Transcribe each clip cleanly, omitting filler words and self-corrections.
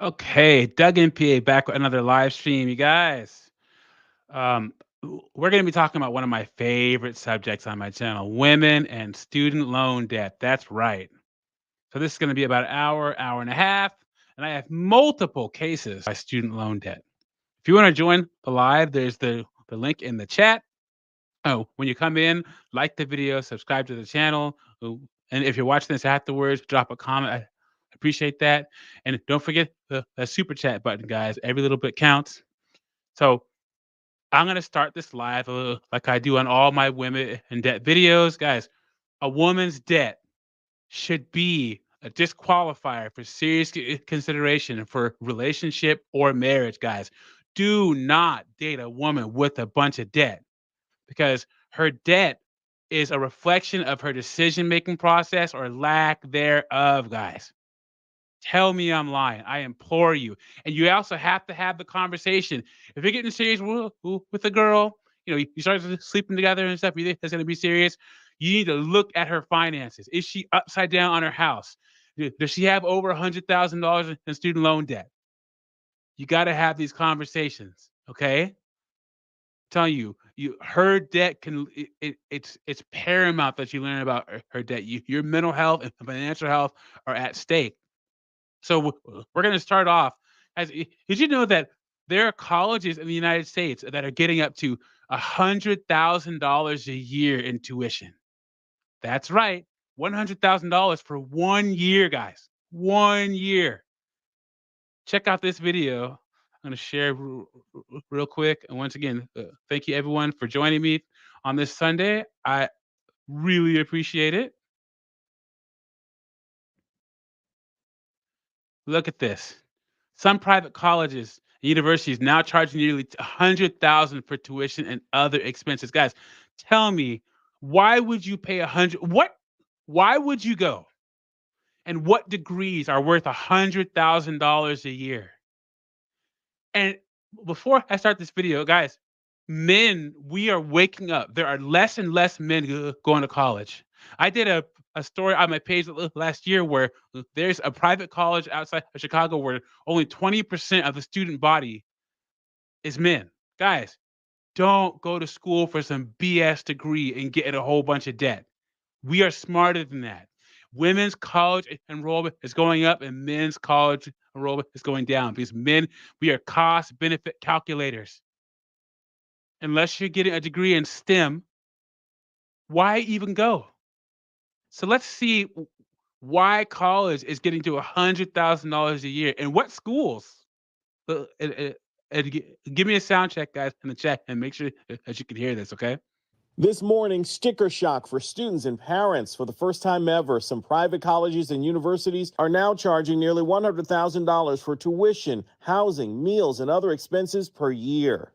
Okay, Doug MPA back with another live stream, you guys. Um, we're going to be talking about one of my favorite subjects on my channel, women and student loan debt. That's right. So this is going to be about an hour, hour and a half, and I have multiple cases by student loan debt. If you want to join the live, there's the link in the chat. Oh, when you come in, like the video, subscribe to the channel. And if you're watching this afterwards, drop a comment. I appreciate that. And don't forget the super chat button, guys. Every little bit counts. So I'm going to start this live like I do on all my women in debt videos. Guys, a woman's debt should be a disqualifier for serious consideration for relationship or marriage, guys. Do not date a woman with a bunch of debt because her debt is a reflection of her decision making process or lack thereof, guys. Tell me I'm lying. I implore you. And you also have to have the conversation. If you're getting serious with a girl, you start sleeping together and stuff, you think that's going to be serious. You need to look at her finances. Is she upside down on her house? Does she have over $100,000 in student loan debt? You got to have these conversations. Okay. Telling you, her debt can it's paramount that you learn about her debt. Your mental health and financial health are at stake. So we're going to start off as did you know that there are colleges in the United States that are getting up to $100,000 a year in tuition? That's right, $100,000 for 1 year, guys. 1 year. Check out this video. I'm going to share real quick. And once again, thank you everyone for joining me on this Sunday. I really appreciate it. Look at this. Some private colleges and universities now charging nearly 100,000 for tuition and other expenses. Guys, tell me, why would you pay 100? Why would you go? And what degrees are worth $100,000 a year? And before I start this video, guys, men, we are waking up. There are less and less men going to college. I did a story on my page last year where there's a private college outside of Chicago where only 20% of the student body is men. Guys, don't go to school for some BS degree and get in a whole bunch of debt. We are smarter than that. Women's college enrollment is going up and men's college enrollment is going down because men, we are cost benefit calculators. Unless you're getting a degree in STEM, why even go? So let's see why college is getting to $100,000 a year and what schools. Give me a sound check, guys, in the chat, and make sure that you can hear this. Okay. This morning, sticker shock for students and parents. For the first time ever, some private colleges and universities are now charging nearly $100,000 for tuition, housing, meals, and other expenses per year.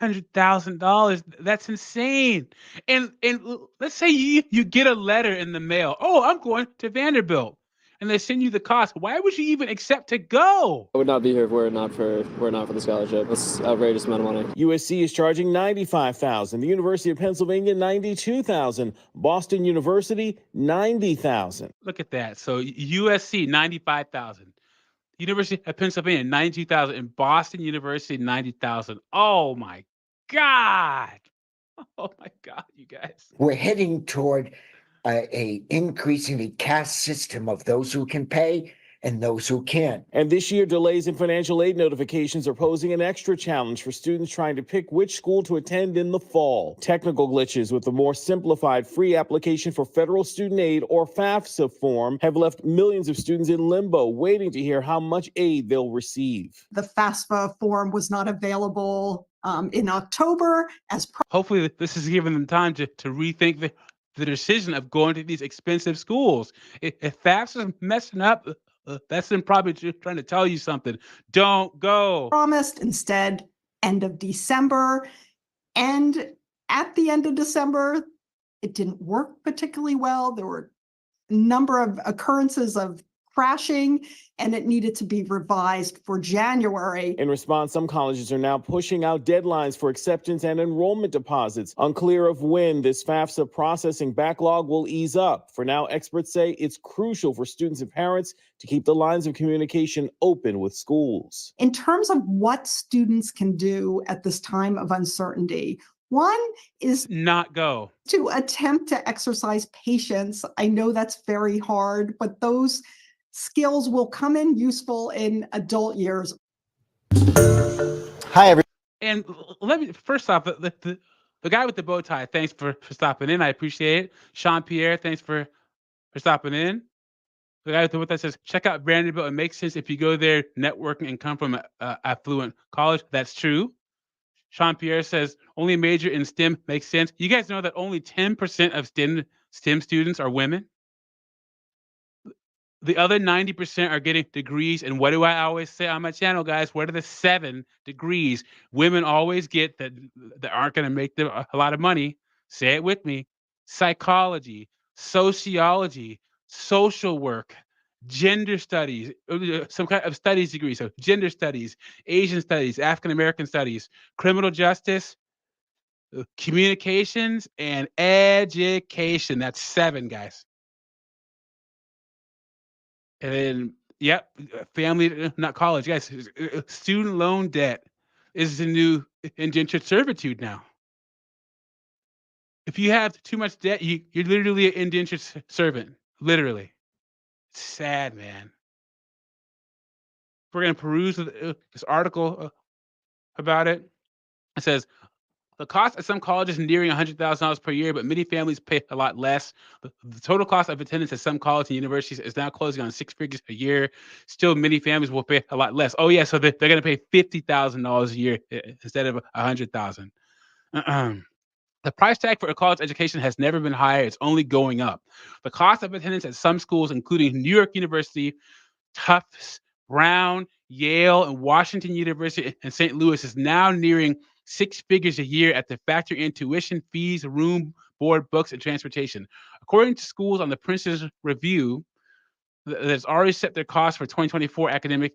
$100,000. That's insane. And let's say you get a letter in the mail. Oh, I'm going to Vanderbilt, and they send you the cost. Why would you even accept to go? I would not be here if we're not for the scholarship. It's an outrageous amount of money. USC is charging $95,000. The University of Pennsylvania, $92,000. Boston University, $90,000. Look at that. So USC, $95,000. University of Pennsylvania, $92,000, and Boston University, $90,000. Oh my God. Oh my God, you guys. We're heading toward a increasingly caste system of those who can pay and those who can't. And this year, delays in financial aid notifications are posing an extra challenge for students trying to pick which school to attend in the fall. Technical glitches with the more simplified free application for federal student aid, or FAFSA form, have left millions of students in limbo, waiting to hear how much aid they'll receive. The FAFSA form was not available in October. Hopefully this is giving them time to rethink the decision of going to these expensive schools. If FAFSA is messing up, that's them probably just trying to tell you something. Don't go. Promised instead end of December. And at the end of December, it didn't work particularly well. There were a number of occurrences of crashing and it needed to be revised for January. In response, some colleges are now pushing out deadlines for acceptance and enrollment deposits, unclear of when this FAFSA processing backlog will ease up. For now, experts say it's crucial for students and parents to keep the lines of communication open with schools. In terms of what students can do at this time of uncertainty, one is Not go. to attempt to exercise patience. I know that's very hard, but those skills will come in useful in adult years. Hi, everyone. And let me first off, the guy with the bow tie, thanks for stopping in. I appreciate it. Sean Pierre, thanks for stopping in. The guy with the bow tie says, check out Vanderbilt. It makes sense if you go there networking and come from an affluent college. That's true. Sean Pierre says, only major in STEM makes sense. You guys know that only 10% of STEM students are women? The other 90% are getting degrees. And what do I always say on my channel, guys? What are the 7 degrees women always get that aren't going to make them a lot of money? Say it with me. Psychology, sociology, social work, gender studies, some kind of studies degree. So gender studies, Asian studies, African American studies, criminal justice, communications, and education. That's 7, guys. And then, yep, family, not college, guys. Student loan debt is the new indentured servitude now. If you have too much debt, you're literally an indentured servant. Literally. It's sad, man. We're going to peruse this article about it. It says, the cost of some colleges nearing $100,000 per year, but many families pay a lot less. The total cost of attendance at some colleges and universities is now closing on 6 figures a year. Still, many families will pay a lot less. Oh yeah, so they're going to pay $50,000 a year instead of $100,000. The price tag for a college education has never been higher. It's only going up. The cost of attendance at some schools, including New York University, Tufts, Brown, Yale, and Washington University and St. Louis, is now nearing 6 figures a year at the factor in tuition, fees, room, board, books, and transportation. According to schools on the Princeton Review, that's already set their costs for 2024 academic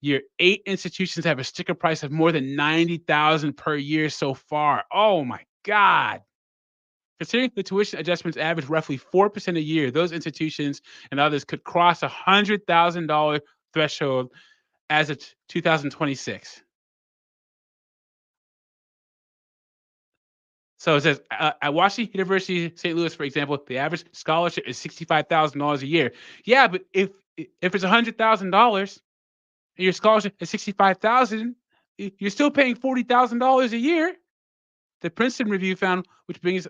year, 8 institutions have a sticker price of more than $90,000 per year so far. Oh my God. Considering the tuition adjustments average roughly 4% a year, those institutions and others could cross $100,000 threshold as of 2026. So it says at Washington University, St. Louis, for example, the average scholarship is $65,000 a year. Yeah, but if it's $100,000 and your scholarship is $65,000, you're still paying $40,000 a year. The Princeton Review found, which brings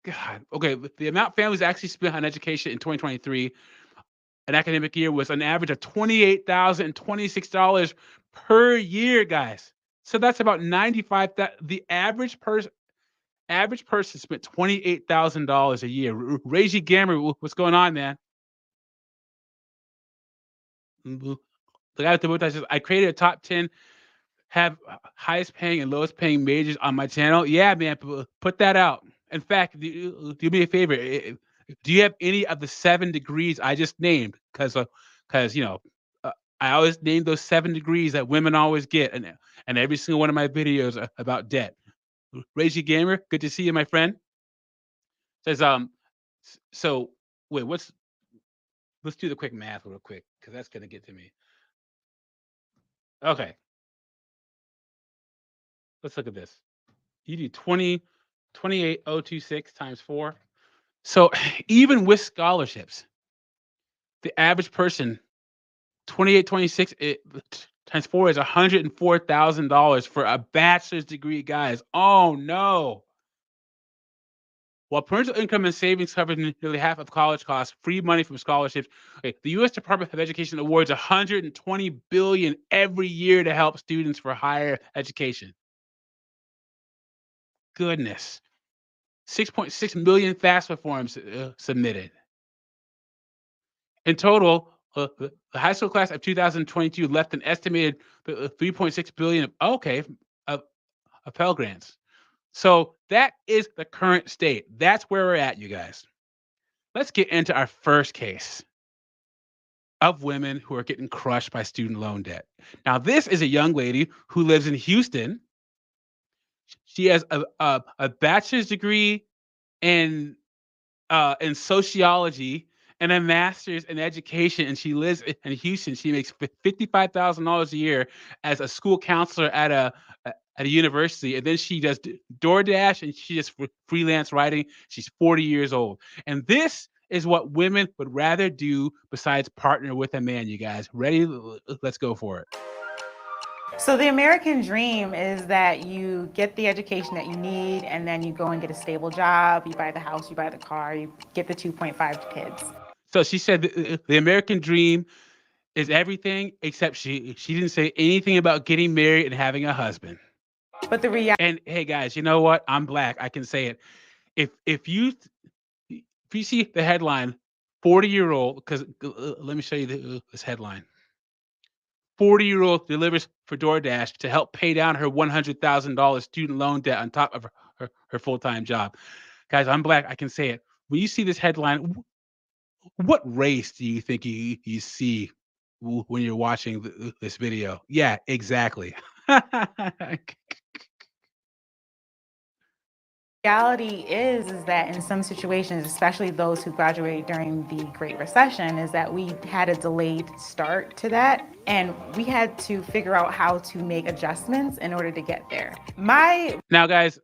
God, okay, the amount families actually spent on education in 2023, an academic year, was an average of $28,026 per year, guys. So that's about 95. The average person spent $28,000 a year. Reggie Gammer, what's going on, man? The guy with the bow tie says, I created a top 10 have highest paying and lowest paying majors on my channel. Yeah, man, put that out. In fact, do me a favor. Do you have any of the 7 degrees I just named? Because you know, I always name those 7 degrees that women always get, and every single one of my videos are about debt. Reggie Gamer, good to see you, my friend. Says so wait, let's do the quick math real quick because that's gonna get to me. Okay, let's look at this. You do 28,026 times 4. So even with scholarships, the average person, 2826 times 4 is $104,000 for a bachelor's degree, guys. Oh no. While parental income and savings cover nearly half of college costs, free money from scholarships. Okay, the U.S. Department of Education awards $120 billion every year to help students for higher education. Goodness. 6.6 million FAFSA forms submitted. In total, the high school class of 2022 left an estimated 3.6 billion of Pell Grants. So that is the current state. That's where we're at, you guys. let's get into our first case of women who are getting crushed by student loan debt. Now, this is a young lady who lives in Houston. She has a bachelor's degree in sociology and a master's in education, and she lives in Houston. She makes $55,000 a year as a school counselor at a university, and then she does DoorDash and she does freelance writing. She's 40 years old, and this is what women would rather do besides partner with a man. You guys ready? Let's go for it. So the American dream is that you get the education that you need, and then you go and get a stable job, you buy the house, you buy the car, you get the 2.5 kids. So she said the American dream is everything, except she didn't say anything about getting married and having a husband. But the reality, And hey guys, you know what? I'm black. I can say it. If you see the headline, 40-year-old, because let me show you this headline. 40-year-old delivers for DoorDash to help pay down her $100,000 student loan debt on top of her full-time job. Guys, I'm black. I can say it. When you see this headline, what race do you think you see when you're watching this video? Yeah, exactly. reality is that in some situations, especially those who graduated during the Great Recession, is that we had a delayed start to that, and we had to figure out how to make adjustments in order to get there. Now, guys,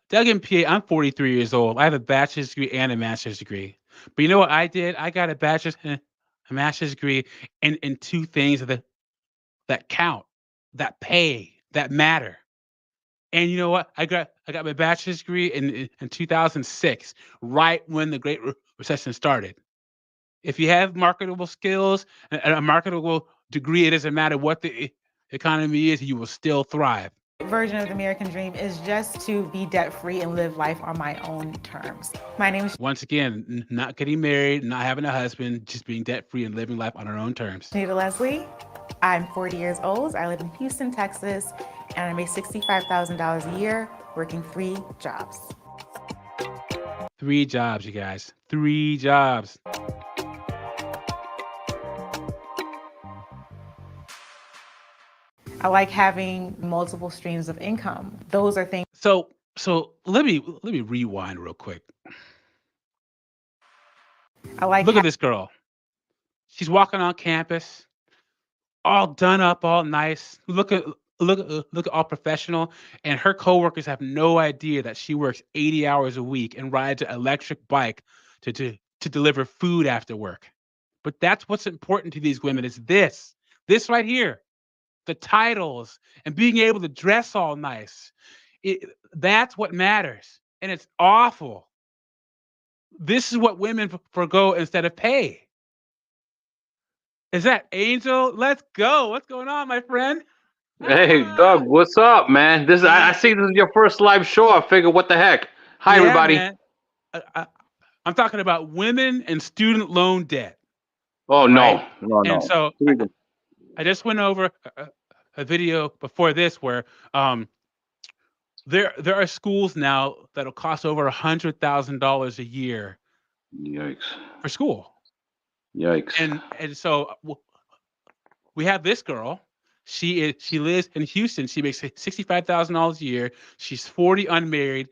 Doug and PA, I'm 43 years old. I have a bachelor's degree and a master's degree. But you know what I did? I got a bachelor's and a master's degree in two things that count, that pay, that matter. And you know what? I got my bachelor's degree in 2006, right when the Great Recession started. If you have marketable skills and a marketable degree, it doesn't matter what the economy is, you will still thrive. Version of the American dream is just to be debt-free and live life on my own terms. My name is Once again, not getting married, not having a husband, just being debt-free and living life on our own terms. Nita Leslie. I'm 40 years old. I live in Houston, Texas, and I make $65,000 a year working 3 jobs. 3 jobs, you guys. 3 jobs. I like having multiple streams of income. Those are things. So let me rewind real quick. I like. Look at this girl. She's walking on campus, all done up, all nice. Look at all professional, and her coworkers have no idea that she works 80 hours a week and rides an electric bike to deliver food after work. But that's what's important to these women is this right here, the titles and being able to dress all nice. That's what matters, and it's awful. This is what women forgo instead of pay. Is that Angel? Let's go. What's going on, my friend? Hey, Doug, what's up, man? I see this is your first live show. I figured, what the heck? Hi, Yeah, everybody. man. I'm talking about women and student loan debt. Oh, no. Right. No. And so Here we go. I just went over a video before this where there are schools now that'll cost over $100,000 a year Yikes. for school. Yikes. And so we have this girl. She lives in Houston. She makes $65,000 a year. She's 40, unmarried,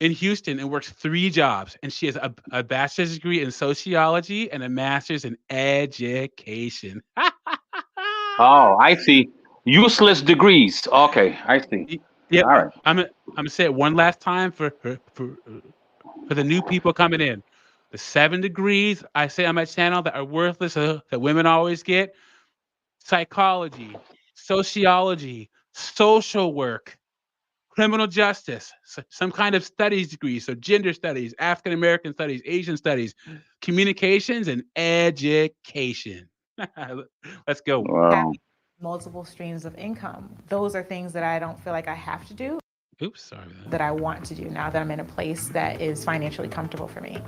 in Houston, and works 3 jobs. And she has a bachelor's degree in sociology and a master's in education. Oh, I see. Useless degrees. Okay, I see. Yeah, All right. I'm gonna say it one last time for the new people coming in. The 7 degrees I say on my channel that are worthless, that women always get: psychology, sociology, social work, criminal justice, some kind of studies degree, so gender studies, African American studies, Asian studies, communications, and education. Let's go. Wow. Multiple streams of income. Those are things that I don't feel like I have to do, Oops, sorry. that I want to do now that I'm in a place that is financially comfortable for me.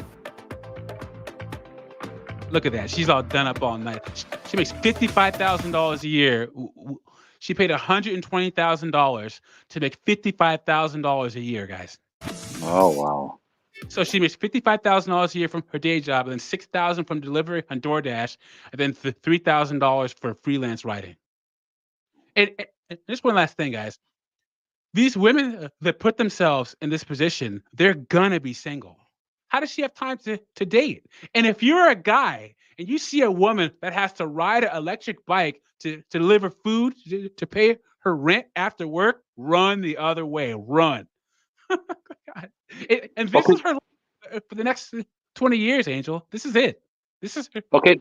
Look at that. She's all done up all night. She makes $55,000 a year. She paid $120,000 to make $55,000 a year, guys. Oh, wow. So she makes $55,000 a year from her day job, and then $6,000 from delivery on DoorDash, and then $3,000 for freelance writing. And just one last thing, guys. These women that put themselves in this position, they're gonna be single. How does she have time to date? And if you're a guy and you see a woman that has to ride an electric bike to deliver food to pay her rent after work, run the other way. Run. God. And this Okay. is her for the next 20 years, Angel. This is it. This is her. Okay.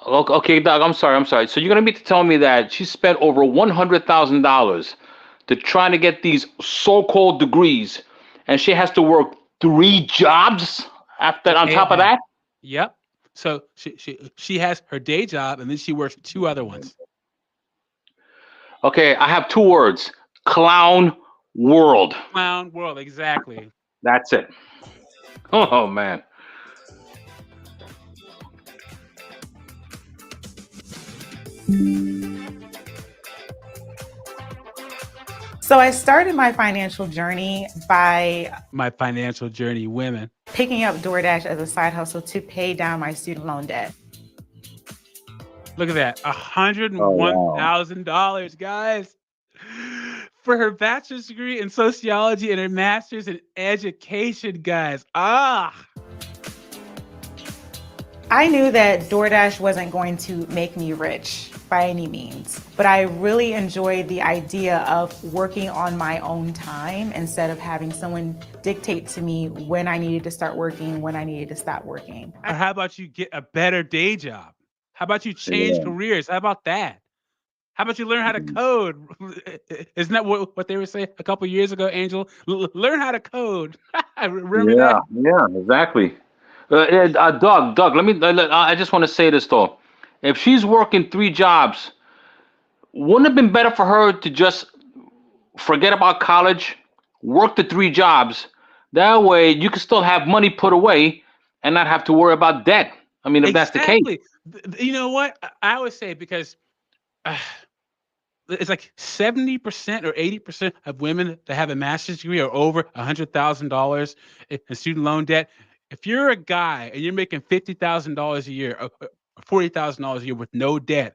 Okay, Doug, I'm sorry. So you're gonna be telling me that she spent over $100,000 to try to get these so-called degrees, and she has to work 3 jobs after on top of that? Yep. So she has her day job, and then she works 2 other ones. Okay, I have 2 words: clown world. Clown world, exactly. That's it. Oh man. So I started my financial journey by My financial journey, women. picking up DoorDash as a side hustle to pay down my student loan debt. Look at that, $101,000, guys, for her bachelor's degree in sociology and her master's in education, guys. I knew that DoorDash wasn't going to make me rich by any means, but I really enjoyed the idea of working on my own time instead of having someone dictate to me when I needed to start working, when I needed to stop working. Or how about you get a better day job? How about you change careers? How about that? How about you learn how to code? Isn't that what they were saying a couple years ago, Angel? Learn how to code. Remember that? Yeah, exactly. Doug, I just want to say this though. If she's working 3 jobs, wouldn't it have been better for her to just forget about college, work the 3 jobs? That way you can still have money put away and not have to worry about debt. I mean, if that's the case. You know what? I always say, because it's like 70% or 80% of women that have a master's degree are over $100,000 in student loan debt. If you're a guy and you're making $50,000 a year, or $40,000 a year with no debt,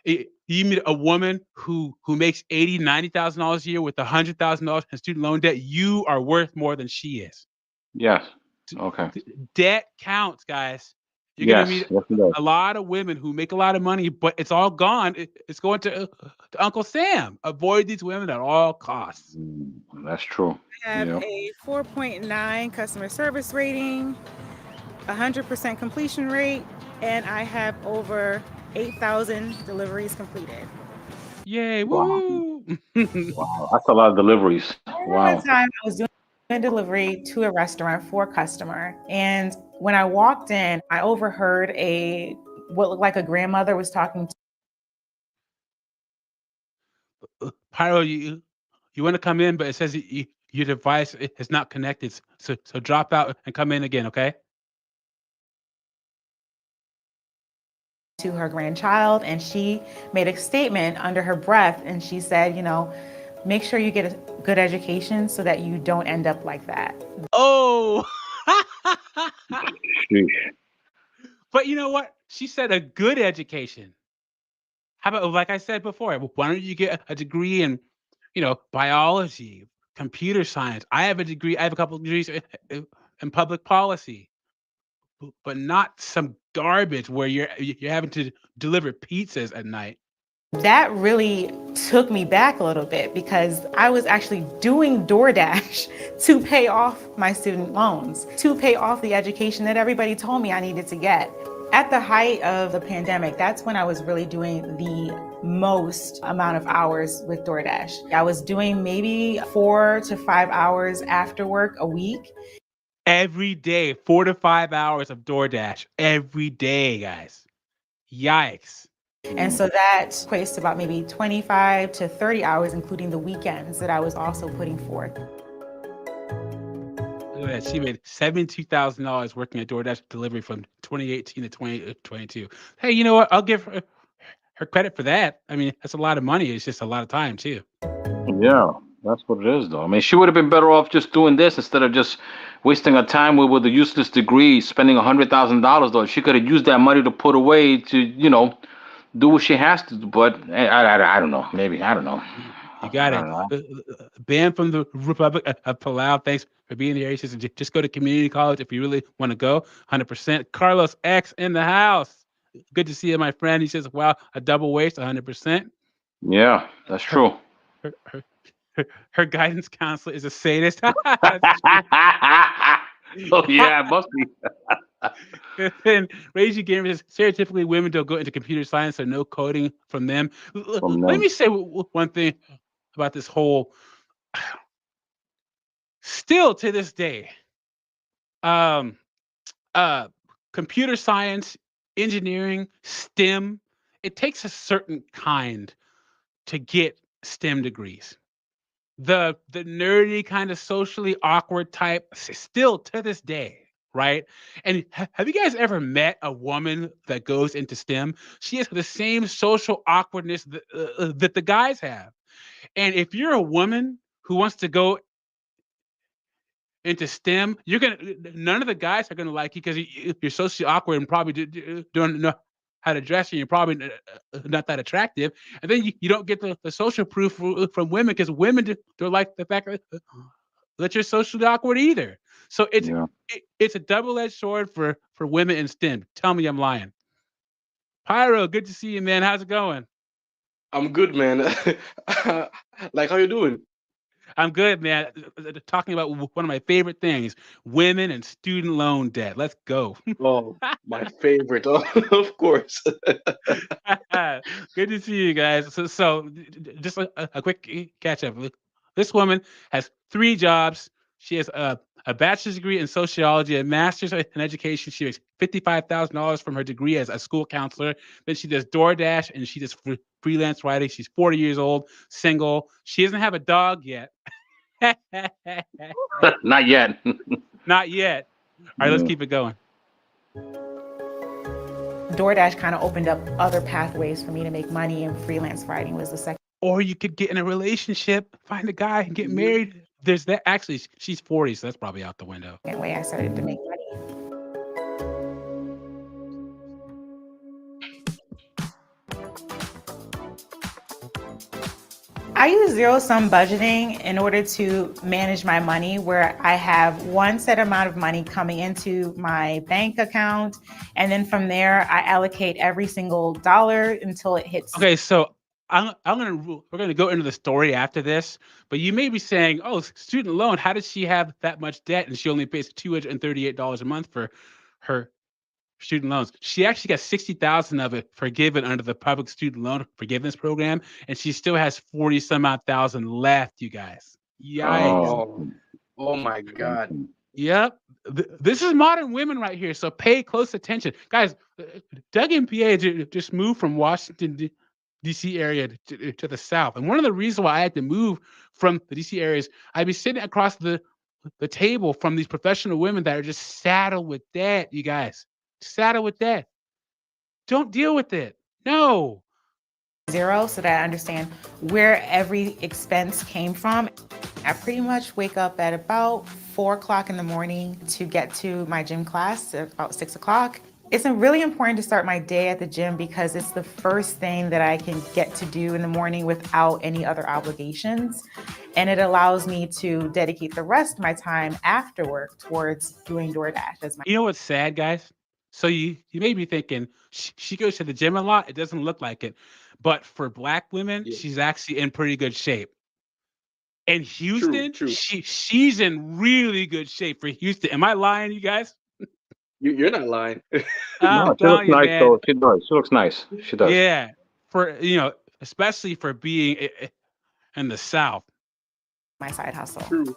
you meet a woman who makes $80,000-$90,000 a year with $100,000 in student loan debt, you are worth more than she is. Yes. Okay. Debt counts, guys. You're Yes. gonna meet Yes, it does. a lot of women who make a lot of money, but it's all gone. It's going to Uncle Sam. Avoid these women at all costs. That's true. I have Yeah. a 4.9 customer service rating, 100% completion rate, and I have over 8,000 deliveries completed. Yay! Wow. Woo! Wow, that's a lot of deliveries. Wow. One time I was doing a delivery to a restaurant for a customer, and when I walked in, I overheard what looked like a grandmother was talking to Pyro, you want to come in, but it says your device is not connected. So drop out and come in again, okay? her grandchild, and she made a statement under her breath, and she said, make sure you get a good education so that you don't end up like that. Oh! Sheesh. But you know what? She said a good education. How about, like I said before, why don't you get a degree in, biology, computer science? I have a degree. I have a couple of degrees in public policy, but not some garbage where you're having to deliver pizzas at night. That really took me back a little bit, because I was actually doing DoorDash to pay off my student loans, to pay off the education that everybody told me I needed to get. At the height of the pandemic, that's when I was really doing the most amount of hours with DoorDash. I was doing maybe 4 to 5 hours after work a week. Every day, 4 to 5 hours of DoorDash. Every day, guys. Yikes. And so that equates to about maybe 25 to 30 hours, including the weekends that I was also putting forth. Look at that. She made $72,000 working at DoorDash delivery from 2018 to 2022. Hey, you know what? I'll give her credit for that. I mean, that's a lot of money. It's just a lot of time, too. Yeah. That's what it is, though. I mean, she would have been better off just doing this instead of just wasting her time with a useless degree, spending $100,000. Though she could have used that money to put away to, do what she has to do. But I don't know. Maybe I don't know. You got I it. don't know. Bam from the Republic of Palau. Thanks for being here. He says, just go to community college if you really want to go. 100%. Carlos X in the house. Good to see you, my friend. He says, wow, a double waste, 100%. Yeah, that's true. Her guidance counselor is a sadist. Oh yeah, it must be. And Reggie Gamer says, stereotypically, women don't go into computer science, so no coding from them. Let me say one thing about this whole. Still to this day, computer science, engineering, STEM, it takes a certain kind to get STEM degrees. The nerdy kind of socially awkward type, still to this day, right? And have you guys ever met a woman that goes into STEM? She has the same social awkwardness that the guys have. And if you're a woman who wants to go into STEM, none of the guys are gonna like you because you're socially awkward and probably don't know how to dress, and you're probably not that attractive. And then you don't get the social proof from women because women don't like the fact that you're socially awkward either. So it's a double-edged sword for women in STEM. Tell me I'm lying. Pyro, good to see you, man. How's it going? I'm good, man. Like, how you doing? I'm good, man. Talking about one of my favorite things, women and student loan debt. Let's go. Oh, my favorite. Oh, of course. Good to see you guys. So just a quick catch up. This woman has 3 jobs. She has a bachelor's degree in sociology, a master's in education. She makes $55,000 from her degree as a school counselor. Then she does DoorDash and she does freelance writing. She's 40 years old, single. She doesn't have a dog yet. Not yet. Not yet. All right, let's keep it going. DoorDash kind of opened up other pathways for me to make money, and freelance writing was the second. Or you could get in a relationship, find a guy, and get married. There's that. Actually, she's 40, so that's probably out the window. way I started to make money. I use zero-sum budgeting in order to manage my money, where I have one set amount of money coming into my bank account, and then from there I allocate every single dollar until it hits. Okay, so we're gonna go into the story after this, but you may be saying, "Oh, student loan. How does she have that much debt and she only pays $238 a month for her student loans?" She actually got 60,000 of it forgiven under the public student loan forgiveness program, and she still has 40 some odd thousand left. You guys, yikes! Oh my God. Yep, this is modern women right here. So pay close attention, guys. Doug MPA just moved from Washington DC area to the south, and one of the reasons why I had to move from the DC areas, I'd be sitting across the table from these professional women that are just saddled with debt. You guys. Saddle with debt. Don't deal with it. No. Zero, so that I understand where every expense came from. I pretty much wake up at about 4 o'clock in the morning to get to my gym class at about 6 o'clock. It's really important to start my day at the gym because it's the first thing that I can get to do in the morning without any other obligations. And it allows me to dedicate the rest of my time after work towards doing DoorDash. You know what's sad, guys? So you may be thinking, she goes to the gym a lot. It doesn't look like it. But for Black women, she's actually in pretty good shape. In Houston, True. she's in really good shape for Houston. Am I lying, you guys? You're not lying. No, she looks nice, though. She does. She looks nice. She does. Yeah. Especially for being in the South. My side hustle. True.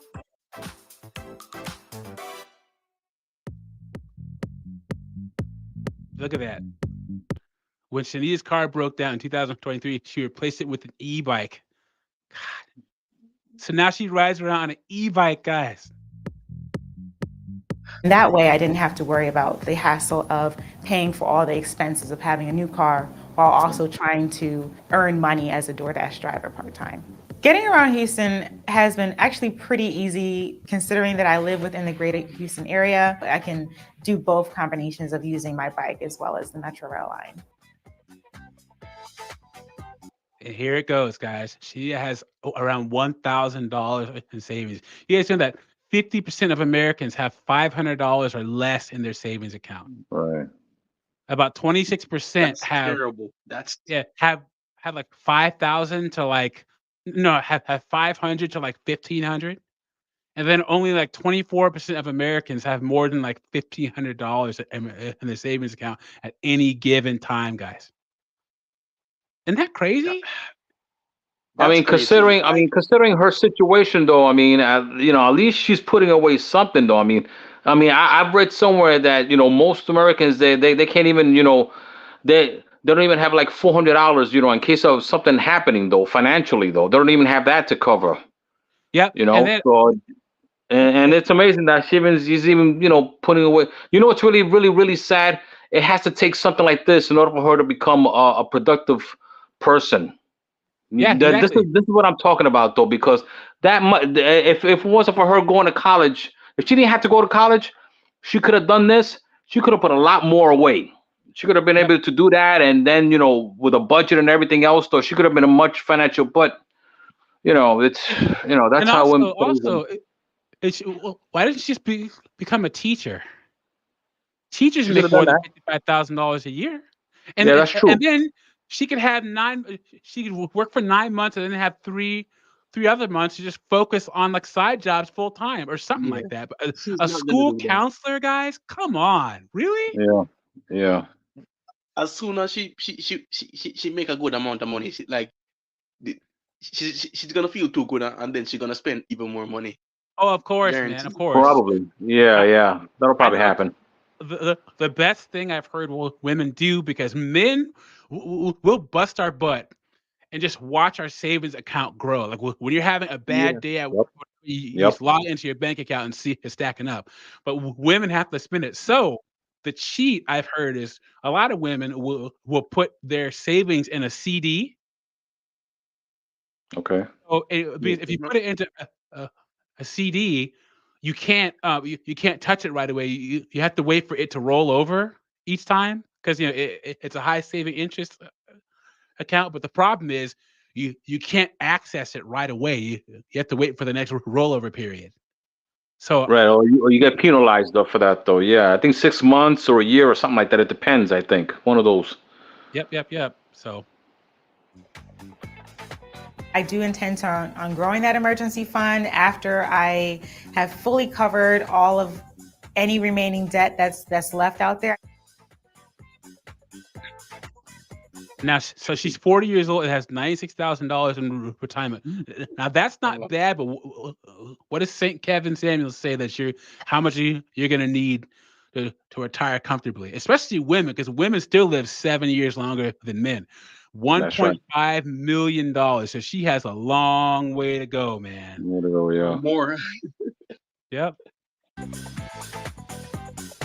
Look at that. When Shania's car broke down in 2023, she replaced it with an e-bike. God. So now she rides around on an e-bike, guys. That way I didn't have to worry about the hassle of paying for all the expenses of having a new car while also trying to earn money as a DoorDash driver part-time. Getting around Houston has been actually pretty easy considering that I live within the greater Houston area. I can do both combinations of using my bike as well as the Metro Rail line. And here it goes, guys. She has around $1,000 in savings. You guys know that 50% of Americans have $500 or less in their savings account. Right. About 26% That's have terrible. That's have like 5,000 to like have 500 to like 1,500, and then only like 24% of Americans have more than like $1,500 in their savings account at any given time, guys. Isn't that crazy? I mean, considering her situation, though, I mean, at least she's putting away something, though. I mean, I've read somewhere that most Americans they can't even they don't even have like $400 in case of something happening though financially though they don't even have that to cover. Yep. And then, so and it's amazing that she's even putting away. What's really really really sad? It has to take something like this in order for her to become a productive person. Yeah, exactly. This is what I'm talking about though, because if it wasn't for her going to college, if she didn't have to go to college, she could have done this. She could have put a lot more away. She could have been able to do that, and then with a budget and everything else, though she could have been a much financial. But it's that's and how women. Also, why didn't she just become a teacher? Teachers make more than $55,000 a year, and that's true. And then she could have she could work for 9 months and then have three other months to just focus on like side jobs full time or something like that. But a school counselor, guys, come on, really? Yeah. As soon as she make a good amount of money, she's gonna feel too good, and then she's gonna spend even more money. Oh, of course, man, of course. Probably. Yeah. That'll probably happen. The best thing I've heard women do, because men will bust our butt and just watch our savings account grow. Like when you're having a bad day at work, you just log into your bank account and see it stacking up. But women have to spend it. So the cheat I've heard is a lot of women will put their savings in a CD. Okay. So if you put it into a CD, you can't touch it right away. You have to wait for it to roll over each time, because it's a high saving interest account. But the problem is you can't access it right away. You have to wait for the next rollover period. So right, or you get penalized though for that though. Yeah, I think 6 months or a year or something like that. It depends. I think one of those. Yep. So I do intend on growing that emergency fund after I have fully covered all of any remaining debt that's left out there. Now, so she's 40 years old and has $96,000 in retirement. Now, that's not bad, but what does St. Kevin Samuel say that how much you're going to need to retire comfortably, especially women, because women still live 7 years longer than men. $1.5 million. So she has a long way to go, man. Way to go, yeah. More. Yep.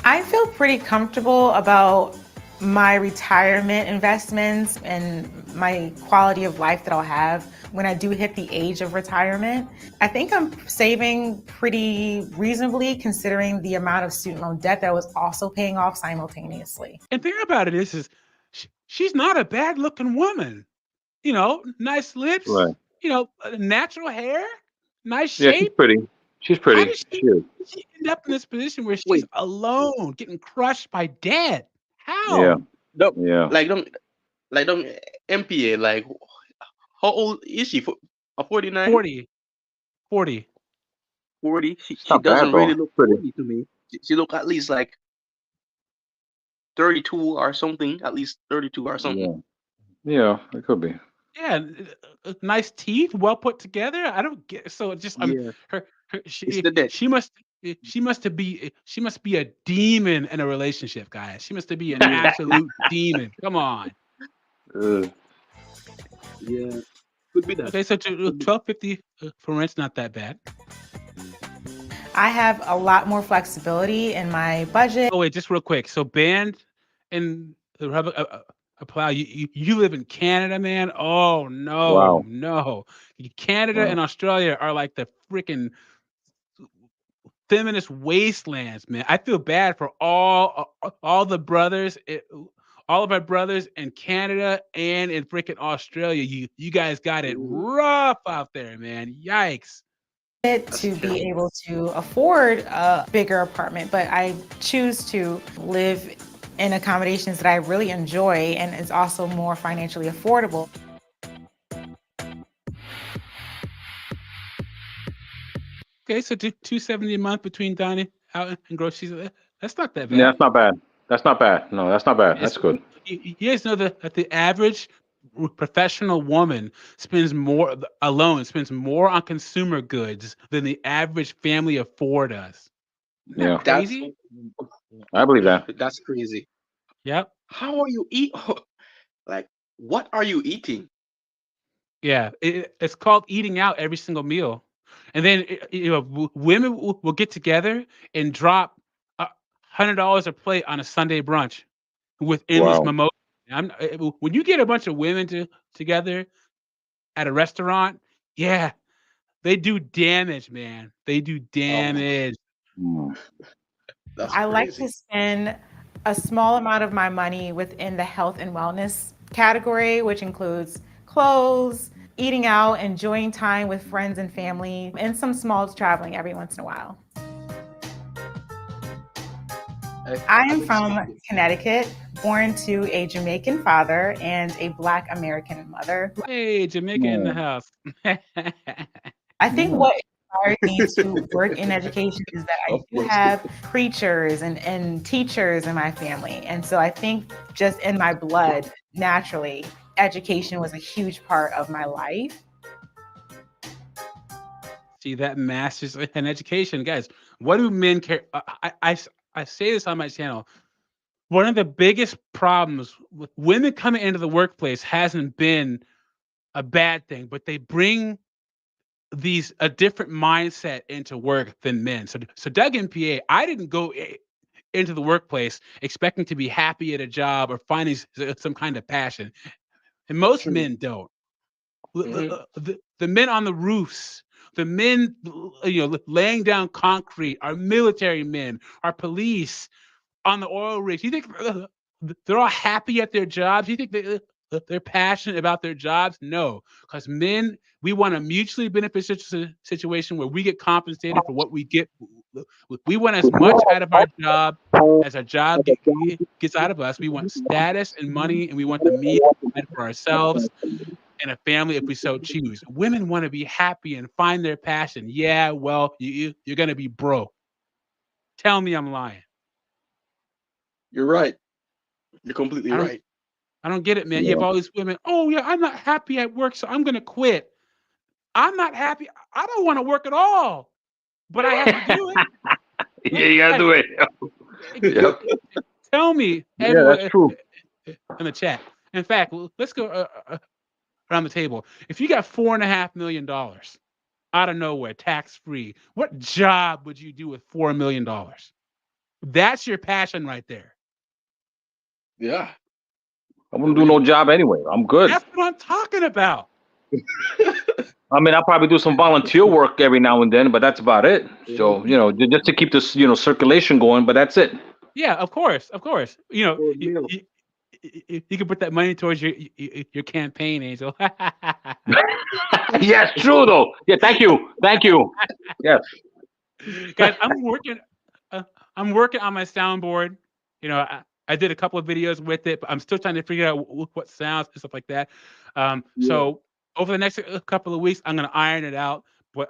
I feel pretty comfortable about my retirement investments and my quality of life that I'll have when I do hit the age of retirement. I think I'm saving pretty reasonably considering the amount of student loan debt that I was also paying off simultaneously. And the thing about it is she's not a bad looking woman. Nice lips, right. Natural hair, nice shape. Yeah, she's pretty. She's pretty. How did she end up in this position where she's alone, getting crushed by debt? How? Yeah. Like MPA, like how old is she? 49? 40. 40. She not doesn't bad, really bro. look 40 to me. She look at least like 32 or something. At least 32 or something. Yeah, it could be. Yeah, nice teeth, well put together. I don't get so just It's the debt. she must be a demon in a relationship, guys. She must be an absolute demon. Come on. Yeah, could be that. Okay, so $1,250 for rent's not that bad. I have a lot more flexibility in my budget. Oh wait, just real quick. So banned in the Republic Plow, you live in Canada, man. Oh Wow. no. Canada Wow. and Australia are like the freaking feminist wastelands, man. I feel bad for all the brothers, all of our brothers in Canada and in freaking Australia. You guys got it Ooh, rough out there, man. Yikes. that's To be terrible. able to afford a bigger apartment, but I choose to live in accommodations that I really enjoy and is also more financially affordable. Okay, so 270 a month between dining out and groceries. That's not that Yeah, bad. that's not bad. That's not bad. No, that's not bad. It's, That's good. you guys know that the average professional woman spends more on consumer goods than the average family of four does. Isn't that Yeah, That's crazy? I believe that. that's crazy. Yep. How are you eat? Like, what are you eating? Yeah. It's called eating out every single meal. And then women will get together and drop $100 a plate on a Sunday brunch with endless Wow. mimosa. When you get a bunch of women together at a restaurant, yeah, they do damage, man. They do Um, damage. Mm. that's I like to crazy. spend a small amount of my money within the health and wellness category, which includes clothes, eating out, enjoying time with friends and family, and some small traveling every once in a while. I am As from expected. Connecticut, born to a Jamaican father and a Black American mother. Hey, Jamaica in the Mm. house. I think Mm. what inspired me to work in education is that I Of do course. have preachers and teachers in my family. And so I think just in my blood, naturally, education was a huge part of my life. See that master's in education, guys. What do men care? I say this on my channel. One of the biggest problems with women coming into the workplace hasn't been a bad thing, but they bring a different mindset into work than men. So Doug MPA, I didn't go into the workplace expecting to be happy at a job or finding some kind of passion, and most True. men don't. Hmm. The men on the roofs, the men laying down concrete, our military men, our police on the oil rigs. You think they're all happy at their jobs? You think they're passionate about their jobs? No, because men, we want a mutually beneficial situation where we get compensated for what we get. We want as much out of our job as our job gets out of us. We want status and money, and we want the means for ourselves and a family if we so choose. Women want to be happy and find their passion. Yeah, well, you're going to be broke. Tell me I'm lying. You're right. You're completely I don't right. I don't get it, man. You have Yeah. all these women, "Oh, yeah, I'm not happy at work, so I'm gonna quit." I'm not happy. I don't wanna work at all, but I have to do it. Yeah, you gotta Guys, do it. Yep. tell me, Yeah, that's everyone true. in the chat. In fact, let's go around the table. If you got $4.5 million out of nowhere, tax free, what job would you do with $4 million? That's your passion right there. Yeah. I wouldn't do no job anyway. I'm good. That's what I'm talking about. I mean, I'll probably do some volunteer work every now and then, but that's about it. So, Mhm. just to keep this, circulation going, but that's it. Yeah, of course, of course. For a meal. You can put that money towards your campaign, Angel. Yes, true though. Yeah, thank you. Thank you. Yes. Guys, I'm working on my soundboard. I did a couple of videos with it, but I'm still trying to figure out what sounds and stuff like that. Yeah. So over the next couple of weeks, I'm gonna iron it out. But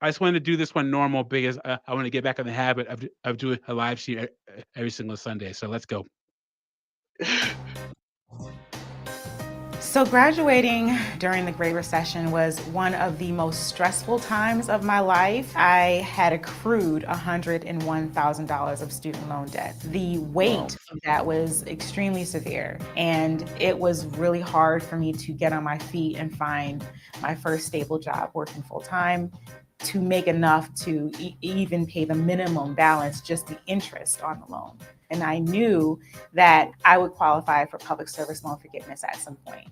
I just wanted to do this one normal because I want to get back in the habit of doing a live stream every single Sunday. So let's go. So graduating during the Great Recession was one of the most stressful times of my life. I had accrued $101,000 of student loan debt. The weight of that was extremely severe, and it was really hard for me to get on my feet and find my first stable job working full time to make enough to even pay the minimum balance, just the interest on the loan. And I knew that I would qualify for public service loan forgiveness at some point.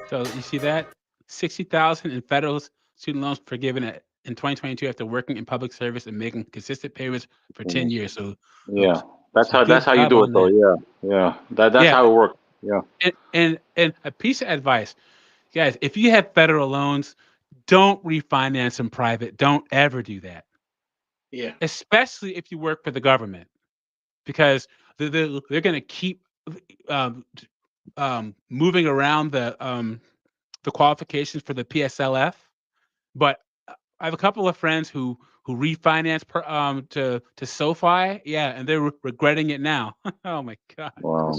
So you see that? 60,000 in federal student loans forgiven in 2022 after working in public service and making consistent payments for 10 years. So Yeah, that's so how good you job do it on though. that. Yeah. That's Yeah. how it works. Yeah. And a piece of advice, guys, if you have federal loans, don't refinance them private. Don't ever do that, Yeah. especially if you work for the government, because they're going to keep um, moving around the qualifications for the PSLF. But I have a couple of friends who refinance to SoFi, yeah, and they're regretting it now. Oh my God. Wow.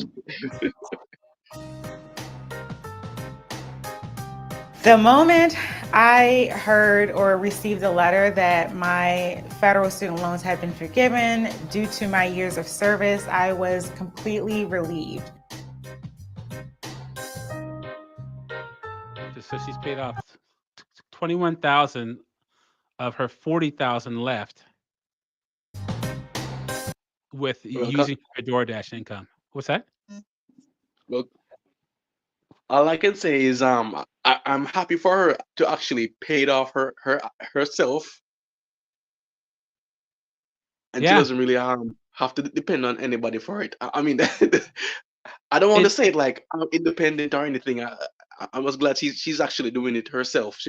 The moment I heard or received a letter that my federal student loans had been forgiven due to my years of service, I was completely relieved. So she's paid off 21,000 of her 40,000 left with Well, using her DoorDash income. What's that? well, all I can say is I'm happy for her to actually paid off herself, and she Yeah. doesn't really have to depend on anybody for it. I mean, I don't want to It, say it like I'm independent or anything. I was glad she's actually doing it herself.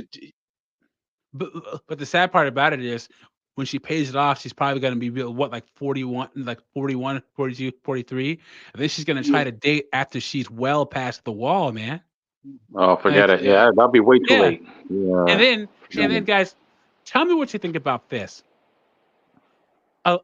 but the sad part about it is when she pays it off, she's probably going to be what, like 41, like 41, 42, 43. And then she's going to try Yeah. to date after she's well past the wall, man. Oh, forget Like, it. Yeah, that'll be way too yeah. late. And Yeah. then guys, tell me what you think about this. A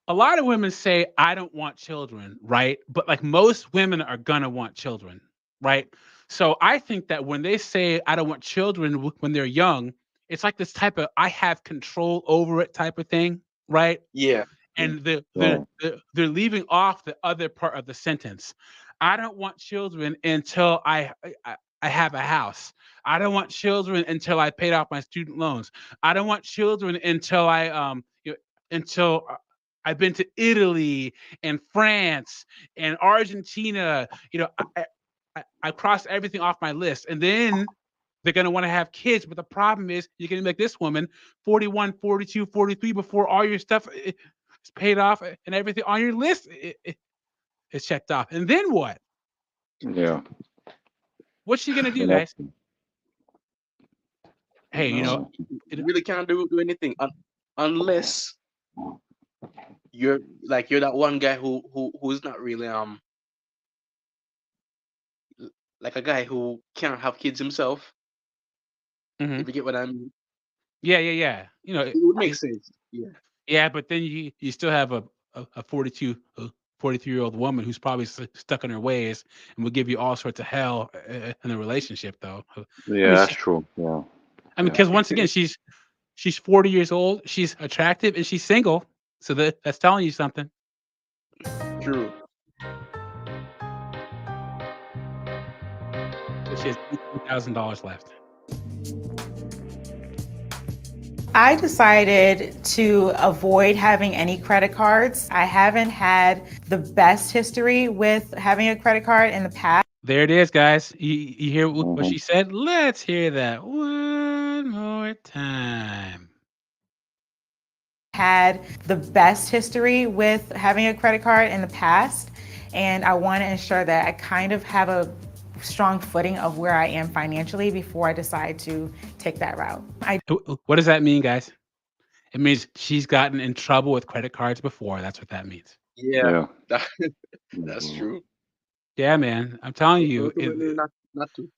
lot of women say, I don't want children, right? But like most women are going to want children, right? So I think that when they say, I don't want children when they're young, it's like this type of, I have control over it type of thing, right? Yeah. And Yeah. they're leaving off the other part of the sentence. I don't want children until I have a house. I don't want children until I paid off my student loans. I don't want children until until I've been to Italy and France and Argentina. I crossed everything off my list, and then they're going to want to have kids. But the problem is you're going to make this woman 41, 42, 43 before all your stuff is paid off and everything on your list is checked off. And then what? Yeah. What's she going to do, Yeah. guys? Hey, You really can't do anything unless you're that one guy who's not really like a guy who can't have kids himself. Mhm. If you get what I mean, Yeah. it would make sense. Yeah. Yeah, but then you still have a 42, 43-year-old woman who's probably stuck in her ways and will give you all sorts of hell in a relationship, though. Yeah, that's true. Yeah. I mean, Yeah. because once again, she's 40 years old, she's attractive, and she's single. So that's telling you something. True. So she has $18,000 left. I decided to avoid having any credit cards. I haven't had the best history with having a credit card in the past. There it is, guys. You hear what Mhm. she said? Let's hear that one more time. Had the best history with having a credit card in the past, and I want to ensure that I kind of have a strong footing of where I am financially before I decide to take that route. What does that mean, guys? It means she's gotten in trouble with credit cards before. That's what that means. Yeah. Yeah. That's Mhm. true. Yeah, man. I'm telling you. Ultimately, not to.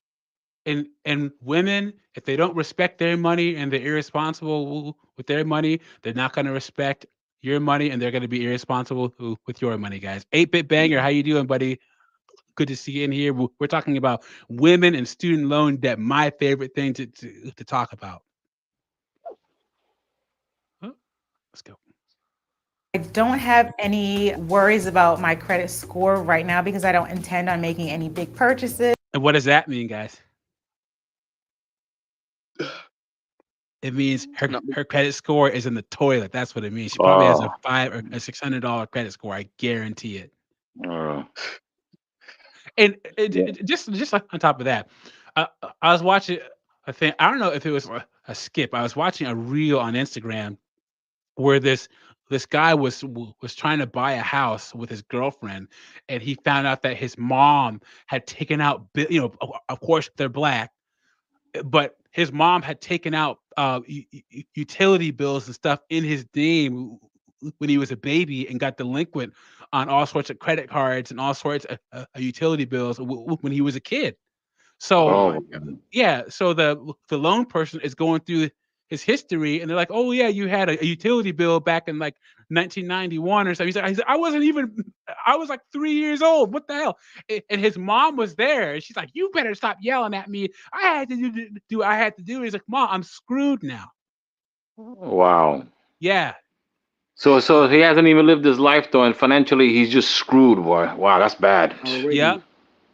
And women, if they don't respect their money and they're irresponsible with their money, they're not going to respect your money, and they're going to be irresponsible with your money, guys. 8-Bit Banger, how you doing, buddy? Good to see you in here. We're talking about women and student loan debt, my favorite thing to talk about. Oh, let's go. I don't have any worries about my credit score right now because I don't intend on making any big purchases. And what does that mean, guys? It means No, her credit score is in the toilet. That's what it means. She probably has a Oh, $500 or a $600 credit score. I guarantee it. uh, And yeah. just on top of that, I was watching a thing. I don't know if it was a skip. I was watching a reel on Instagram where this guy was trying to buy a house with his girlfriend, and he found out that his mom had taken out, of course they're black, but his mom had taken out utility bills and stuff in his name when he was a baby and got delinquent on all sorts of credit cards and all sorts of utility bills when he was a kid. oh So my Oh, God. yeah, so the loan person is going through his history, and they're like, "Oh yeah, you had a utility bill back in like 1991 or something." He's like, "I wasn't even, I was like 3 years old. What the hell?" And his mom was there, and she's like, "You better stop yelling at me. I had to do what I had to do." He's like, "Mom, I'm screwed now." wow. Yeah, So he hasn't even lived his life though, and financially he's just screwed, boy. Wow, that's bad. Already. yep,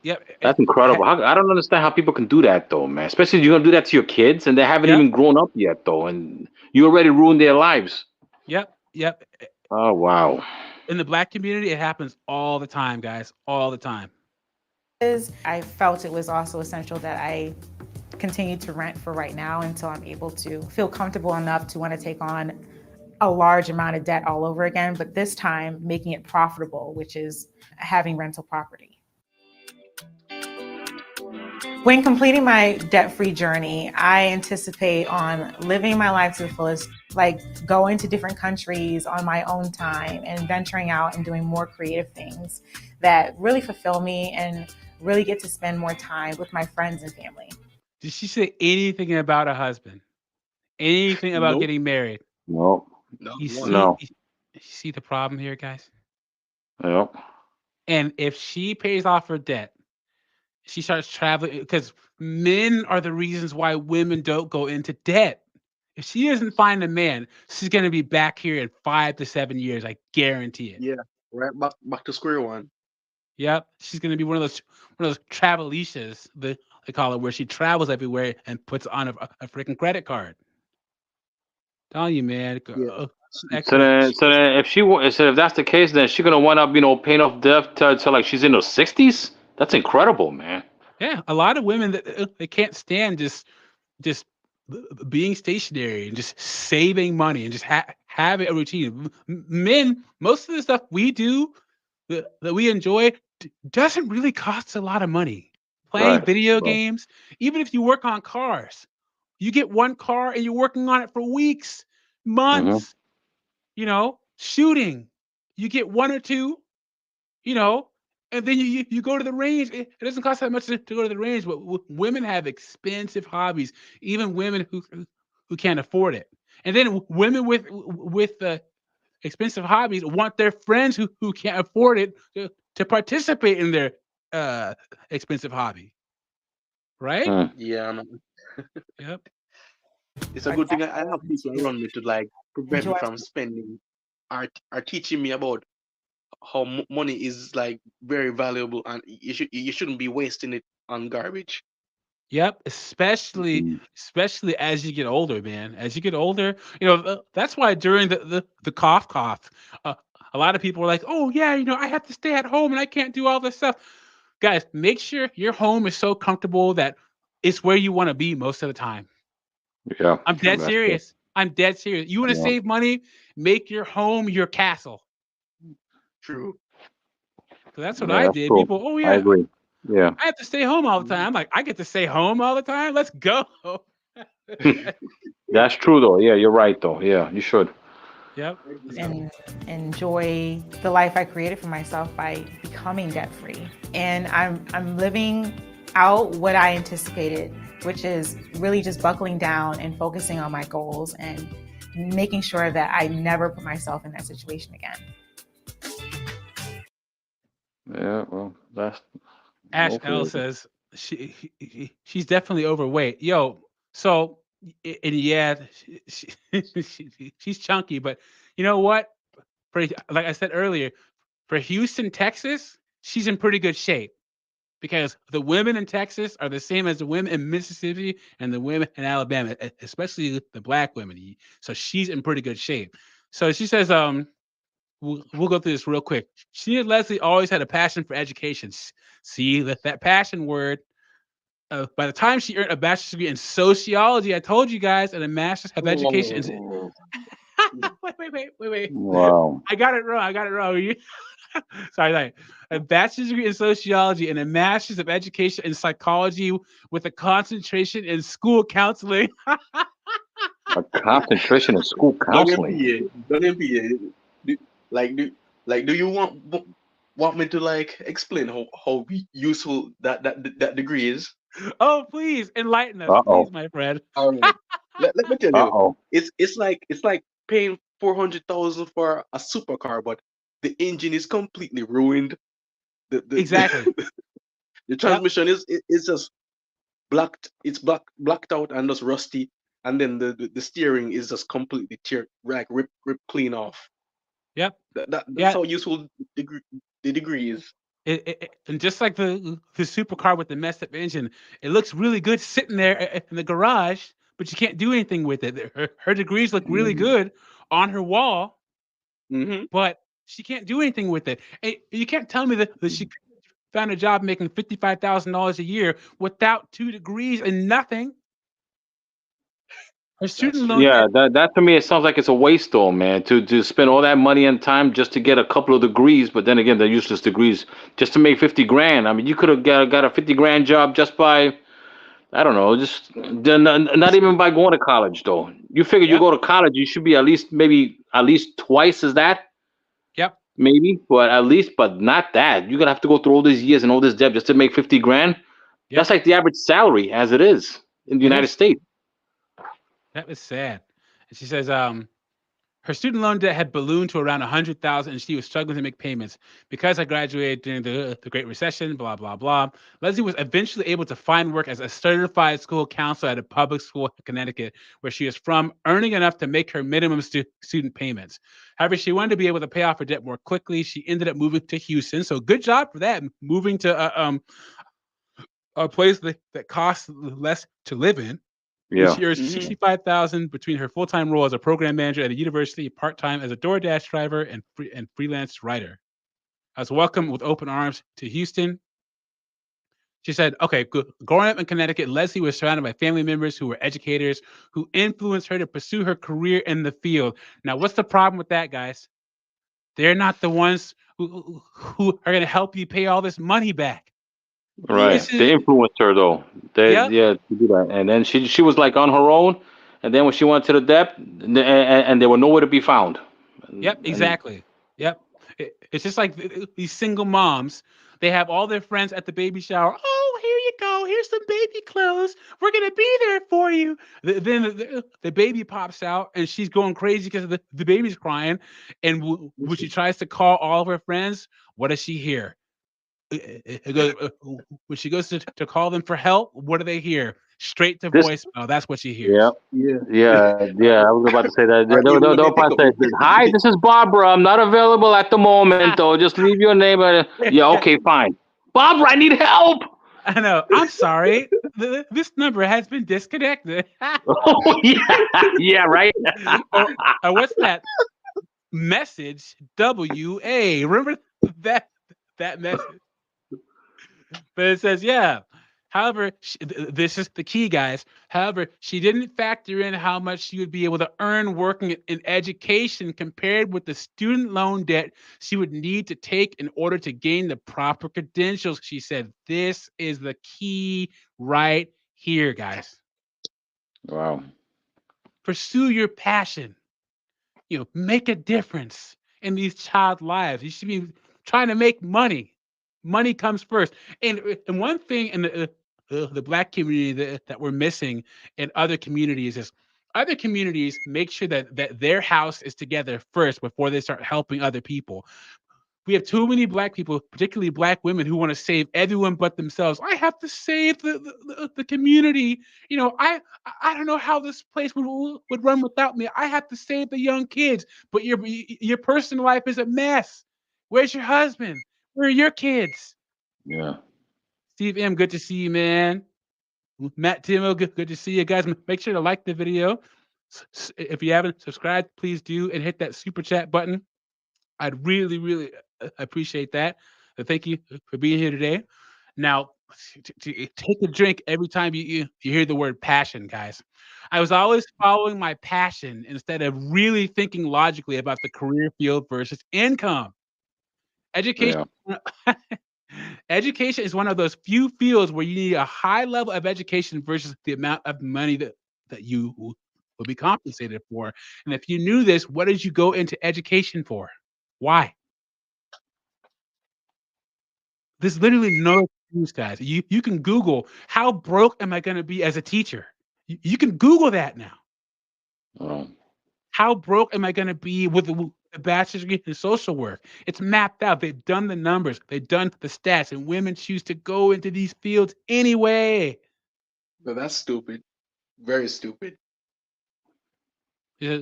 yep, That's incredible. I don't understand how people can do that though, man. Especially if you're gonna do that to your kids and they haven't yep, even grown up yet though, and you already ruined their lives. yep. Oh wow. In the black community, it happens all the time, guys, all the time. I felt it was also essential that I continue to rent for right now until I'm able to feel comfortable enough to want to take on a large amount of debt all over again, but this time making it profitable, which is having rental property. When completing my debt-free journey, I anticipate on living my life to the fullest, like going to different countries on my own time and venturing out and doing more creative things that really fulfill me and really get to spend more time with my friends and family. Did she say anything about a husband? Anything about Nope. getting married? No, Not You one. see, no, you see the problem here, guys? no. And if she pays off her debt, she starts traveling because men are the reasons why women don't go into debt. If she doesn't find a man, she's gonna be back here in 5 to 7 years. I guarantee it. Yeah. Right back to square one. Yep, she's gonna be one of those travelicious, they call it, where she travels everywhere and puts on a freaking credit card. Telling you, man. Yeah. So then if that's the case, then she's gonna wind up, paying off debt till like she's in her 60s. That's incredible, man. Yeah, a lot of women that they can't stand just being stationary and just saving money and just having a routine. Men, most of the stuff we do that we enjoy doesn't really cost a lot of money. Playing Right. video Right. games, even if you work on cars, you get one car and you're working on it for weeks, Mm-hmm. months. Shooting, you get one or two, you know, and then you go to the range. It doesn't cost that much to go to the range, but women have expensive hobbies, even women who can't afford it. And then women with expensive hobbies want their friends who can't afford it to participate in their expensive hobby, right? Mm. Yeah. Man. Yep. It's a good thing I have people around me to like prevent me Enjoy. from spending, are teaching me about how money is like very valuable and you shouldn't be wasting it on garbage. Yep, especially Mm. especially as you get older, man. As you get older, that's why during the cough, a lot of people are like, "Oh yeah, I have to stay at home and I can't do all this stuff." Guys, make sure your home is so comfortable that it's where you want to be most of the time. Yeah. I'm dead That's true. serious. I'm dead serious. You want to Yeah. save money? Make your home your castle. True. So that's what Yeah, I that's did. cool. People, oh I yeah, agree. Yeah. I have to stay home all the time. I'm like, I get to stay home all the time. Let's go. That's true though. Yeah, you're right though. Yeah, you should. Yep. And enjoy the life I created for myself by becoming debt free. And I'm living out what I anticipated, which is really just buckling down and focusing on my goals and making sure that I never put myself in that situation again. Yeah, well, that's Ash L hopefully. says she's definitely overweight. Yo, so and yeah, she's chunky, but you know what? For like I said earlier, for Houston, Texas, she's in pretty good shape. because the women in Texas are the same as the women in Mississippi and the women in Alabama, especially the black women. So she's in pretty good shape. So she says, we'll go through this real quick. She and Leslie always had a passion for education. See that passion word. By the time she earned a bachelor's degree in sociology, I told you guys, and a master's of education. Wait. Wow. I got it wrong. Sorry. A bachelor's degree in sociology and a master's of education in psychology with a concentration in school counseling. A concentration in school counseling. Don't MBA. Do you want me to like explain how useful that degree is? Oh, please enlighten us, please, my friend. All right. Let me tell you. It's like paying 400,000 for a supercar, but the engine is completely ruined. Exactly. The transmission is just blacked. It's blacked out and just rusty, and then the steering is just completely ripped clean off. Yep. That's how useful the degree is. And just like the supercar with the messed up engine, it looks really good sitting there in the garage, but you can't do anything with it. Her degrees look really good on her wall, but she can't do anything with it. And you can't tell me that she found a job making $55,000 a year without 2 degrees and nothing. Her student loan. Yeah, that to me, it sounds like it's a waste, though, man. To spend all that money and time just to get a couple of degrees, but then again, they're useless degrees, just to make 50 grand. I mean, you could have got a 50 grand job just by, I don't know, just not even by going to college, though. You figure you go to college, you should be at least twice as that. Yep. Maybe, but not that. You're gonna have to go through all these years and all this debt just to make 50 grand. Yep. That's like the average salary as it is in the United States. That was sad. And she says, her student loan debt had ballooned to around $100,000, and she was struggling to make payments. Because I graduated during the Great Recession, blah, blah, blah. Leslie was eventually able to find work as a certified school counselor at a public school in Connecticut, where she is from, earning enough to make her minimum student payments. However, she wanted to be able to pay off her debt more quickly. She ended up moving to Houston. So good job for that, moving to a place that costs less to live in. Yeah. She earns $65,000 between her full-time role as a program manager at a university, part-time as a DoorDash driver, and freelance writer. I was welcomed with open arms to Houston. She said, okay, growing up in Connecticut, Leslie was surrounded by family members who were educators who influenced her to pursue her career in the field. Now, what's the problem with that, guys? They're not the ones who are going to help you pay all this money back. Right. They influenced her, though. To do that. And then she was like on her own. And then when she went to the depth, and there were nowhere to be found. Yep, exactly. Yep. It's just like these single moms. They have all their friends at the baby shower. Oh, here you go. Here's some baby clothes. We're going to be there for you. Then the baby pops out, and she's going crazy because the baby's crying. And when she tries to call all of her friends, what does she hear? When she goes to call them for help, what do they hear? Straight to voicemail. That's what she hears. Yeah. I was about to say that. They'll probably say, "Hi, this is Barbara. I'm not available at the moment, though. Just leave your name." Yeah, okay, fine. Barbara, I need help. I know. I'm sorry. This number has been disconnected. Oh, yeah, right. Or what's that? Message WA. Remember that message? But it says, however, this is the key, guys. However, she didn't factor in how much she would be able to earn working in education compared with the student loan debt she would need to take in order to gain the proper credentials. She said, this is the key right here, guys. Wow. Pursue your passion. Make a difference in these child lives. You should be trying to make money. Money comes first. And one thing in the Black community that we're missing in other communities is other communities make sure that their house is together first before they start helping other people. We have too many Black people, particularly Black women, who want to save everyone but themselves. I have to save the community. I don't know how this place would run without me. I have to save the young kids. But your personal life is a mess. Where's your husband? Where are your kids? Yeah. Steve M, good to see you, man. Matt Timo, good to see you guys. Make sure to like the video. If you haven't subscribed, please do and hit that super chat button. I'd really appreciate that. Thank you for being here today. Now, take a drink every time you hear the word passion, guys. I was always following my passion instead of really thinking logically about the career field versus income. Education. Education is one of those few fields where you need a high level of education versus the amount of money that you will be compensated for. And if you knew this, what did you go into education for? Why? There's literally no excuse, guys. You can Google, how broke am I going to be as a teacher? You can Google that now. How broke am I going to be with a bachelor's degree in social work? It's mapped out. They've done the numbers. They've done the stats, and women choose to go into these fields anyway. No, that's stupid. Very stupid. Yeah.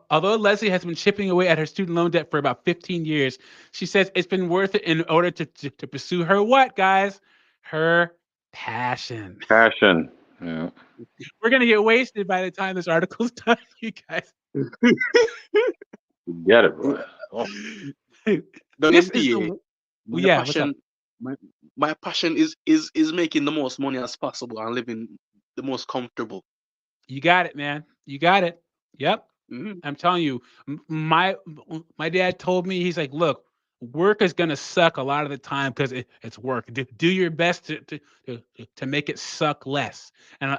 Although Leslie has been chipping away at her student loan debt for about 15 years, she says it's been worth it in order to pursue her what, guys? Her passion. Passion. Yeah. We're going to get wasted by the time this article's done, you guys. Get it, bro. This is passion. My passion is making the most money as possible and living the most comfortable. You got it, man. You got it. Yep. I'm telling you, my dad told me, he's like, look, work is gonna suck a lot of the time because it's work. Do your best to make it suck less. And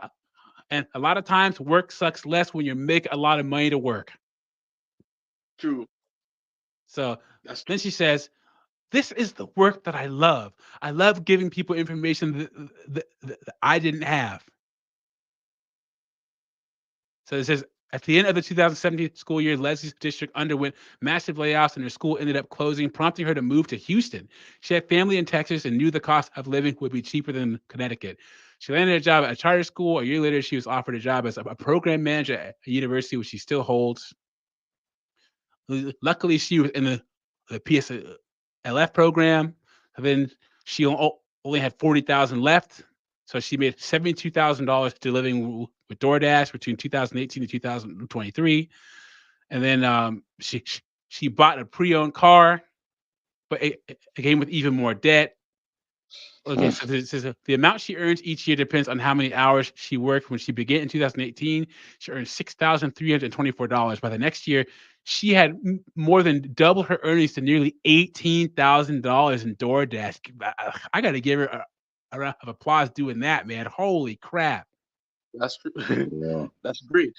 a lot of times work sucks less when you make a lot of money to work. True. So then she says, this is the work that I love. I love giving people information that I didn't have. So it says, at the end of the 2017 school year, Leslie's district underwent massive layoffs and her school ended up closing, prompting her to move to Houston. She had family in Texas and knew the cost of living would be cheaper than Connecticut. She landed a job at a charter school. A year later, she was offered a job as a program manager at a university, which she still holds. Luckily, she was in the PSLF program. And then she only had $40,000 left. So she made $72,000 to living with DoorDash between 2018 and 2023. And then she bought a pre-owned car, but it came with even more debt. Okay, so the amount she earns each year depends on how many hours she worked. When she began in 2018, she earned $6,324. By the next year, she had more than double her earnings to nearly $18,000 in DoorDash. I got to give her a round of applause doing that, man. Holy crap. That's true. Yeah. That's great.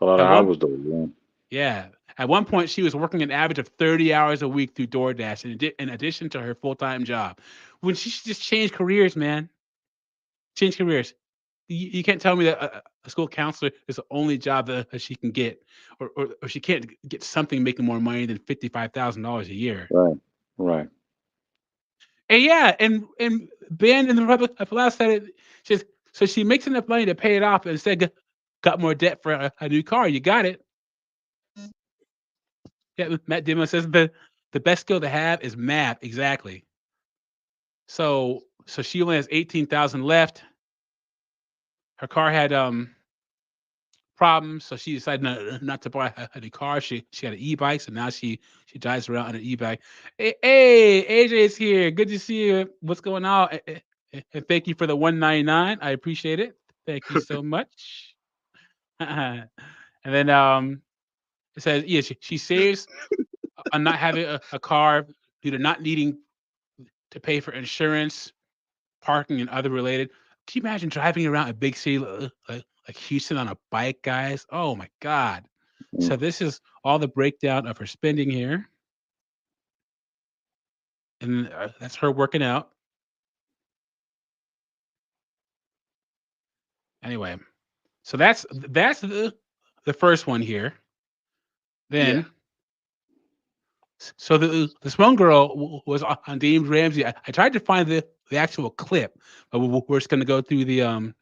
A lot of hours though. Yeah. At one point, she was working an average of 30 hours a week through DoorDash in addition to her full-time job. When she should just change careers, man. Change careers. You can't tell me that a school counselor is the only job that she can get, or she can't get something making more money than $55,000 a year. Right. And yeah, and Ben in the Republic of Palau said it. So she makes enough money to pay it off and instead got more debt for a new car. You got it. Yeah, Matt Dimo says the best skill to have is math. Exactly. So she only has 18,000 left. Her car had problems, so she decided not to buy a new car. She had an e-bike, so now she drives around on an e-bike. Hey, AJ's here. Good to see you. What's going on? And thank you for the $1.99. I appreciate it. Thank you so much. And then it says, yeah, she saves on not having a car due to not needing to pay for insurance, parking, and other related. Can you imagine driving around a big city like Houston on a bike, guys? Oh my God. So this is all the breakdown of her spending here. And that's her working out. Anyway, so that's the first one here. Then, so this one girl was on Dave Ramsey. I tried to find the actual clip, but we're just going to go through the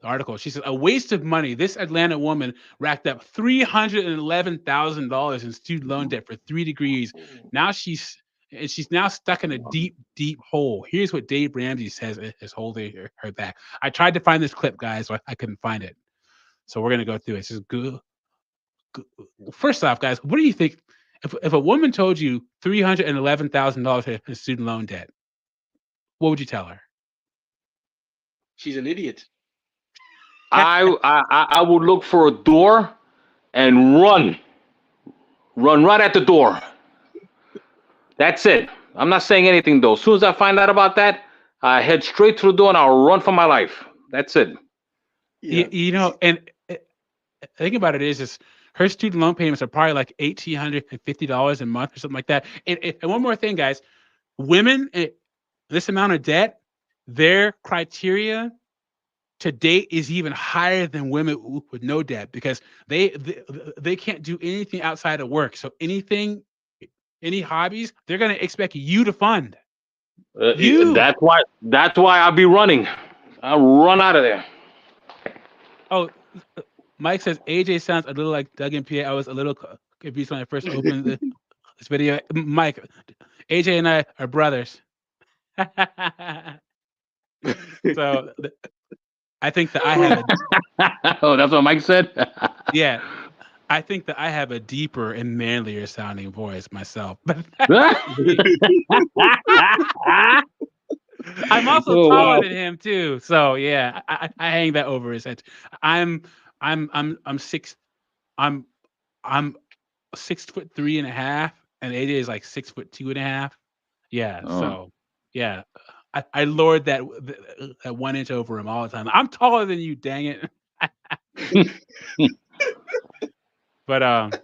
article. She says, a waste of money. This Atlanta woman racked up $311,000 in student loan debt for 3 degrees. Now she's and she's now stuck in a deep, deep hole. Here's what Dave Ramsey says is holding her back. I tried to find this clip, guys, but I couldn't find it. So we're gonna go through it. This is good. First off, guys, what do you think if a woman told you $311,000 in student loan debt? What would you tell her? She's an idiot. I would look for a door and run right at the door. That's it. I'm not saying anything though. As soon as I find out about that, I head straight to the door and I'll run for my life. That's it. Yeah. You know, and think about it is her student loan payments are probably like $1,850 a month or something like that. And one more thing, guys, women, this amount of debt, their criteria to date is even higher than women with no debt because they can't do anything outside of work. So any hobbies, they're gonna expect you to fund. That's why I'll be running. I'll run out of there. Oh, Mike says AJ sounds a little like Doug and PA. I was a little confused when I first opened this video. Mike, AJ and I are brothers. So I think that I have oh, that's what Mike said? yeah. I think that I have a deeper and manlier sounding voice myself. I'm also taller than him too. So yeah, I hang that over his head. I'm 6'3.5", and AJ is like 6'2.5". Yeah. Oh. So yeah, I lowered that 1 inch over him all the time. I'm taller than you, dang it. But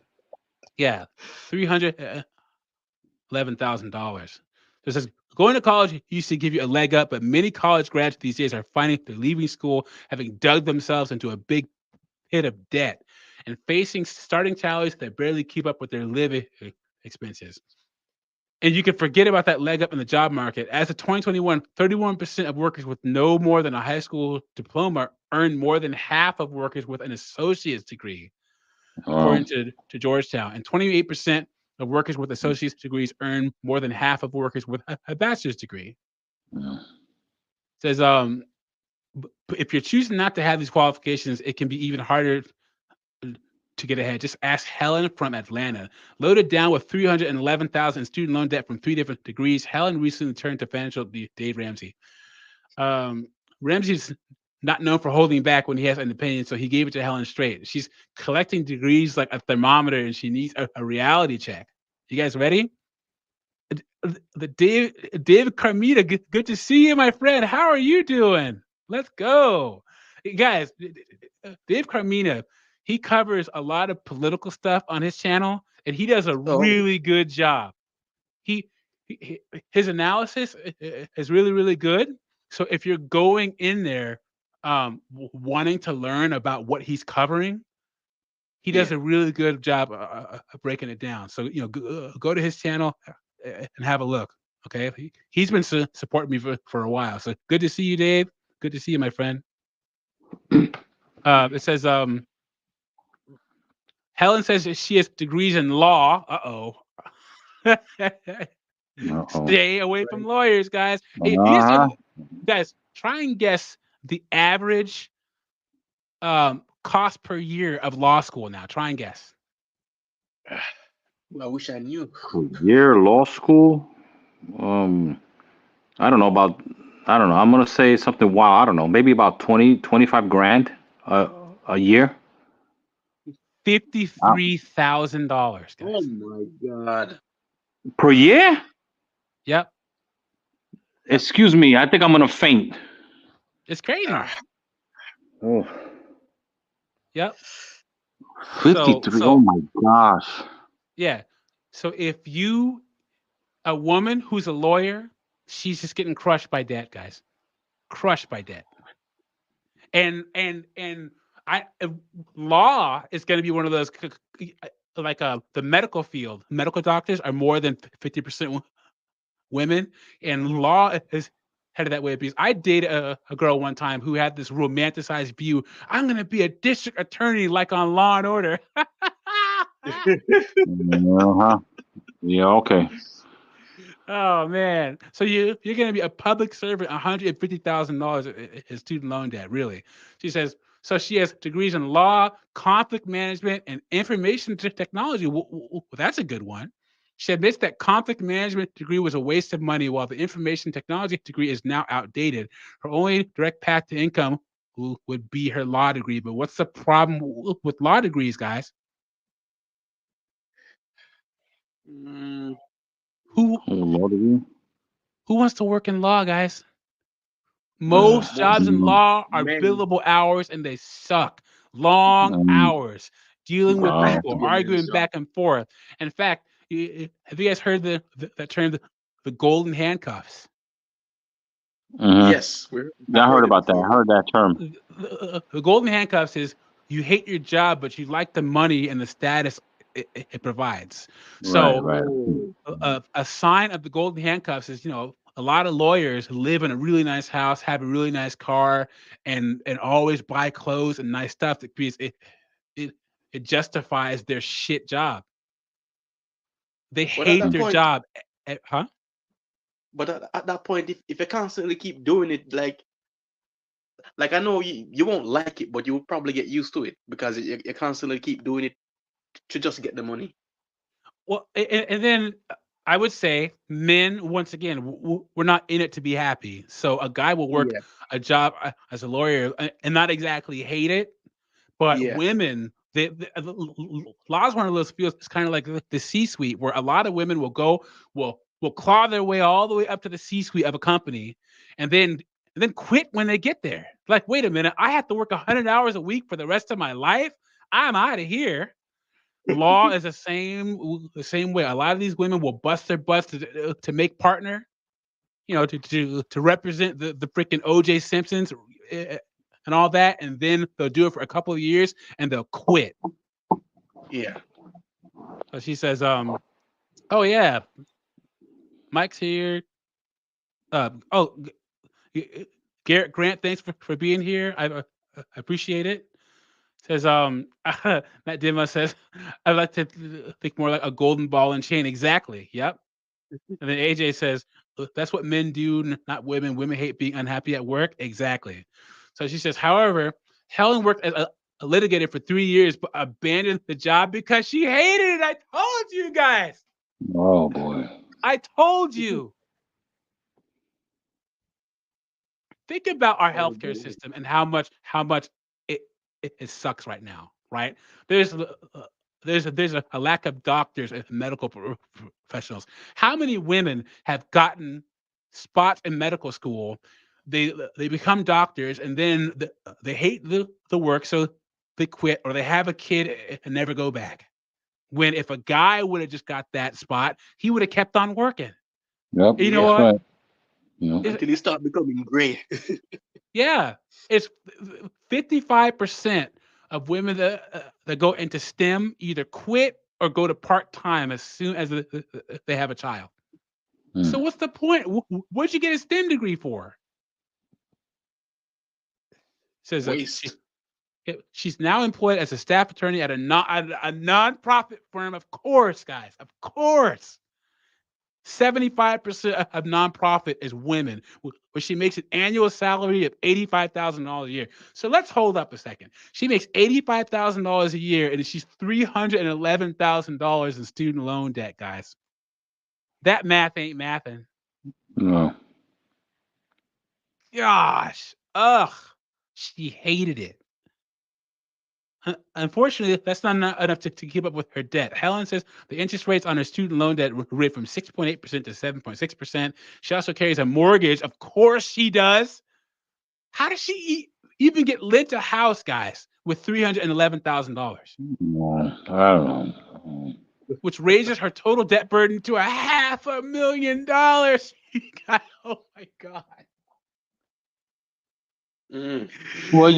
yeah, $311,000. This is going to college used to give you a leg up, but many college grads these days are finding they're leaving school having dug themselves into a big pit of debt and facing starting salaries that barely keep up with their living expenses. And you can forget about that leg up in the job market. As of 2021, 31% of workers with no more than a high school diploma earned more than half of workers with an associate's degree, according to Georgetown. And 28% of workers with associate's degrees earn more than half of workers with a bachelor's degree. It says, if you're choosing not to have these qualifications, it can be even harder to get ahead. Just ask Helen from Atlanta. Loaded down with $311,000 in student loan debt from 3 different degrees, Helen recently turned to financial Dave Ramsey. Ramsey's not known for holding back when he has an opinion, so he gave it to Helen straight. She's collecting degrees like a thermometer, and she needs a reality check. You guys ready? David Carmita, good to see you, my friend. How are you doing? Let's go. Guys, Dave Carmina, he covers a lot of political stuff on his channel, and he does a really good job. His analysis is really, really good. So if you're going in there wanting to learn about what he's covering, he does a really good job of breaking it down. So, go to his channel and have a look. Okay. He's been supporting me for a while. So good to see you, Dave. Good to see you, my friend. It says, Helen says that she has degrees in law. Stay away from lawyers, guys. Hey, guys, try and guess the average cost per year of law school now. Try and guess. I wish I knew. Per year law school? I don't know. I'm going to say something wild. I don't know. Maybe about 25 grand a year. $53,000. Oh my God. Per year? Yep. Excuse me. I think I'm going to faint. It's crazy. Oh. Yep. 53. Oh my gosh. Yeah. So if a woman who's a lawyer, she's just getting crushed by debt, guys. Crushed by debt. And law is going to be one of those, like the medical field. Medical doctors are more than 50% women, and law is headed that way because I dated a girl one time who had this romanticized view. I'm going to be a district attorney like on Law and Order. Yeah, okay. Oh man! So you're going to be a public servant, $150,000 in student loan debt. Really? She says. So she has degrees in law, conflict management, and information technology. Well, that's a good one. She admits that conflict management degree was a waste of money, while the information technology degree is now outdated. Her only direct path to income would be her law degree. But what's the problem with law degrees, guys? Mm, Who Oh, Lord of you. who wants to work in law, guys? Most Uh, jobs in mm, law are men, billable hours and they suck. Long um, hours dealing with that wow. has to people, be a men's arguing job. back and forth. In fact, have you guys heard the term the golden handcuffs? Hmm. Yes, Yeah, I've I heard heard it about that. I before. heard that term. The golden handcuffs is you hate your job, but you like the money and the status it provides. Right, So right. Oh, a sign of the golden handcuffs is, a lot of lawyers live in a really nice house, have a really nice car, and always buy clothes and nice stuff that creates it it justifies their shit job. They but at hate that their point, job. Huh? at that point, if you constantly keep doing it, like I know you won't like it, but you will probably get used to it because you constantly keep doing it to just get the money. Well, and then I would say men, once again, we're not in it to be happy. So a guy will work Yeah, a job as a lawyer and not exactly hate it, but yeah, women, law is one of those fields. It's kind of like the C-suite, where a lot of women will claw their way all the way up to the C-suite of a company, and then quit when they get there. Like, wait a minute, I have to work 100 hours a week for the rest of my life. I'm out of here. Law is the same way. A lot of these women will bust their butts to make partner, to represent the freaking OJ Simpsons and all that, and then they'll do it for a couple of years and they'll quit. yeah. So she says, oh yeah, Mike's here. Oh, Garrett Grant, thanks for being here. I appreciate it. Says Matt Dima says, I'd like to think more like a golden ball and chain. Exactly. Yep. And then AJ says, that's what men do, not women. Women hate being unhappy at work. Exactly. So she says, however, Helen worked as a litigator for 3 years, but abandoned the job because she hated it. I told you guys. Oh boy. I told you. Think about our Oh, healthcare boy. system and how much it sucks right now, right? There's a lack of doctors and medical professionals. How many women have gotten spots in medical school? They become doctors and then they hate the work, so they quit or they have a kid and never go back. When if a guy would have just got that spot, he would have kept on working. Yep, You know Yeah, that's what? right. You know. until you start becoming gray. Yeah, it's 55% of women that go into STEM either quit or go to part-time as soon as they have a child. So Hmm. what's the point? What'd you get a STEM degree for? Says Waste. she's now employed as a staff attorney at a nonprofit firm. Of course, guys, of course. 75% of nonprofit is women, where she makes an annual salary of $85,000 a year. So let's hold up a second. She makes $85,000 a year, and she's $311,000 in student loan debt, guys. That math ain't mathing. No. Gosh, ugh, she hated it. Unfortunately, that's not enough to keep up with her debt. Helen says the interest rates on her student loan debt rate from 6.8% to 7.6%. She also carries a mortgage. Of course she does. How does she even get lent a house, guys, with $311,000, No, I don't know. which raises her total debt burden to $500,000? Oh my God. Mm. Well,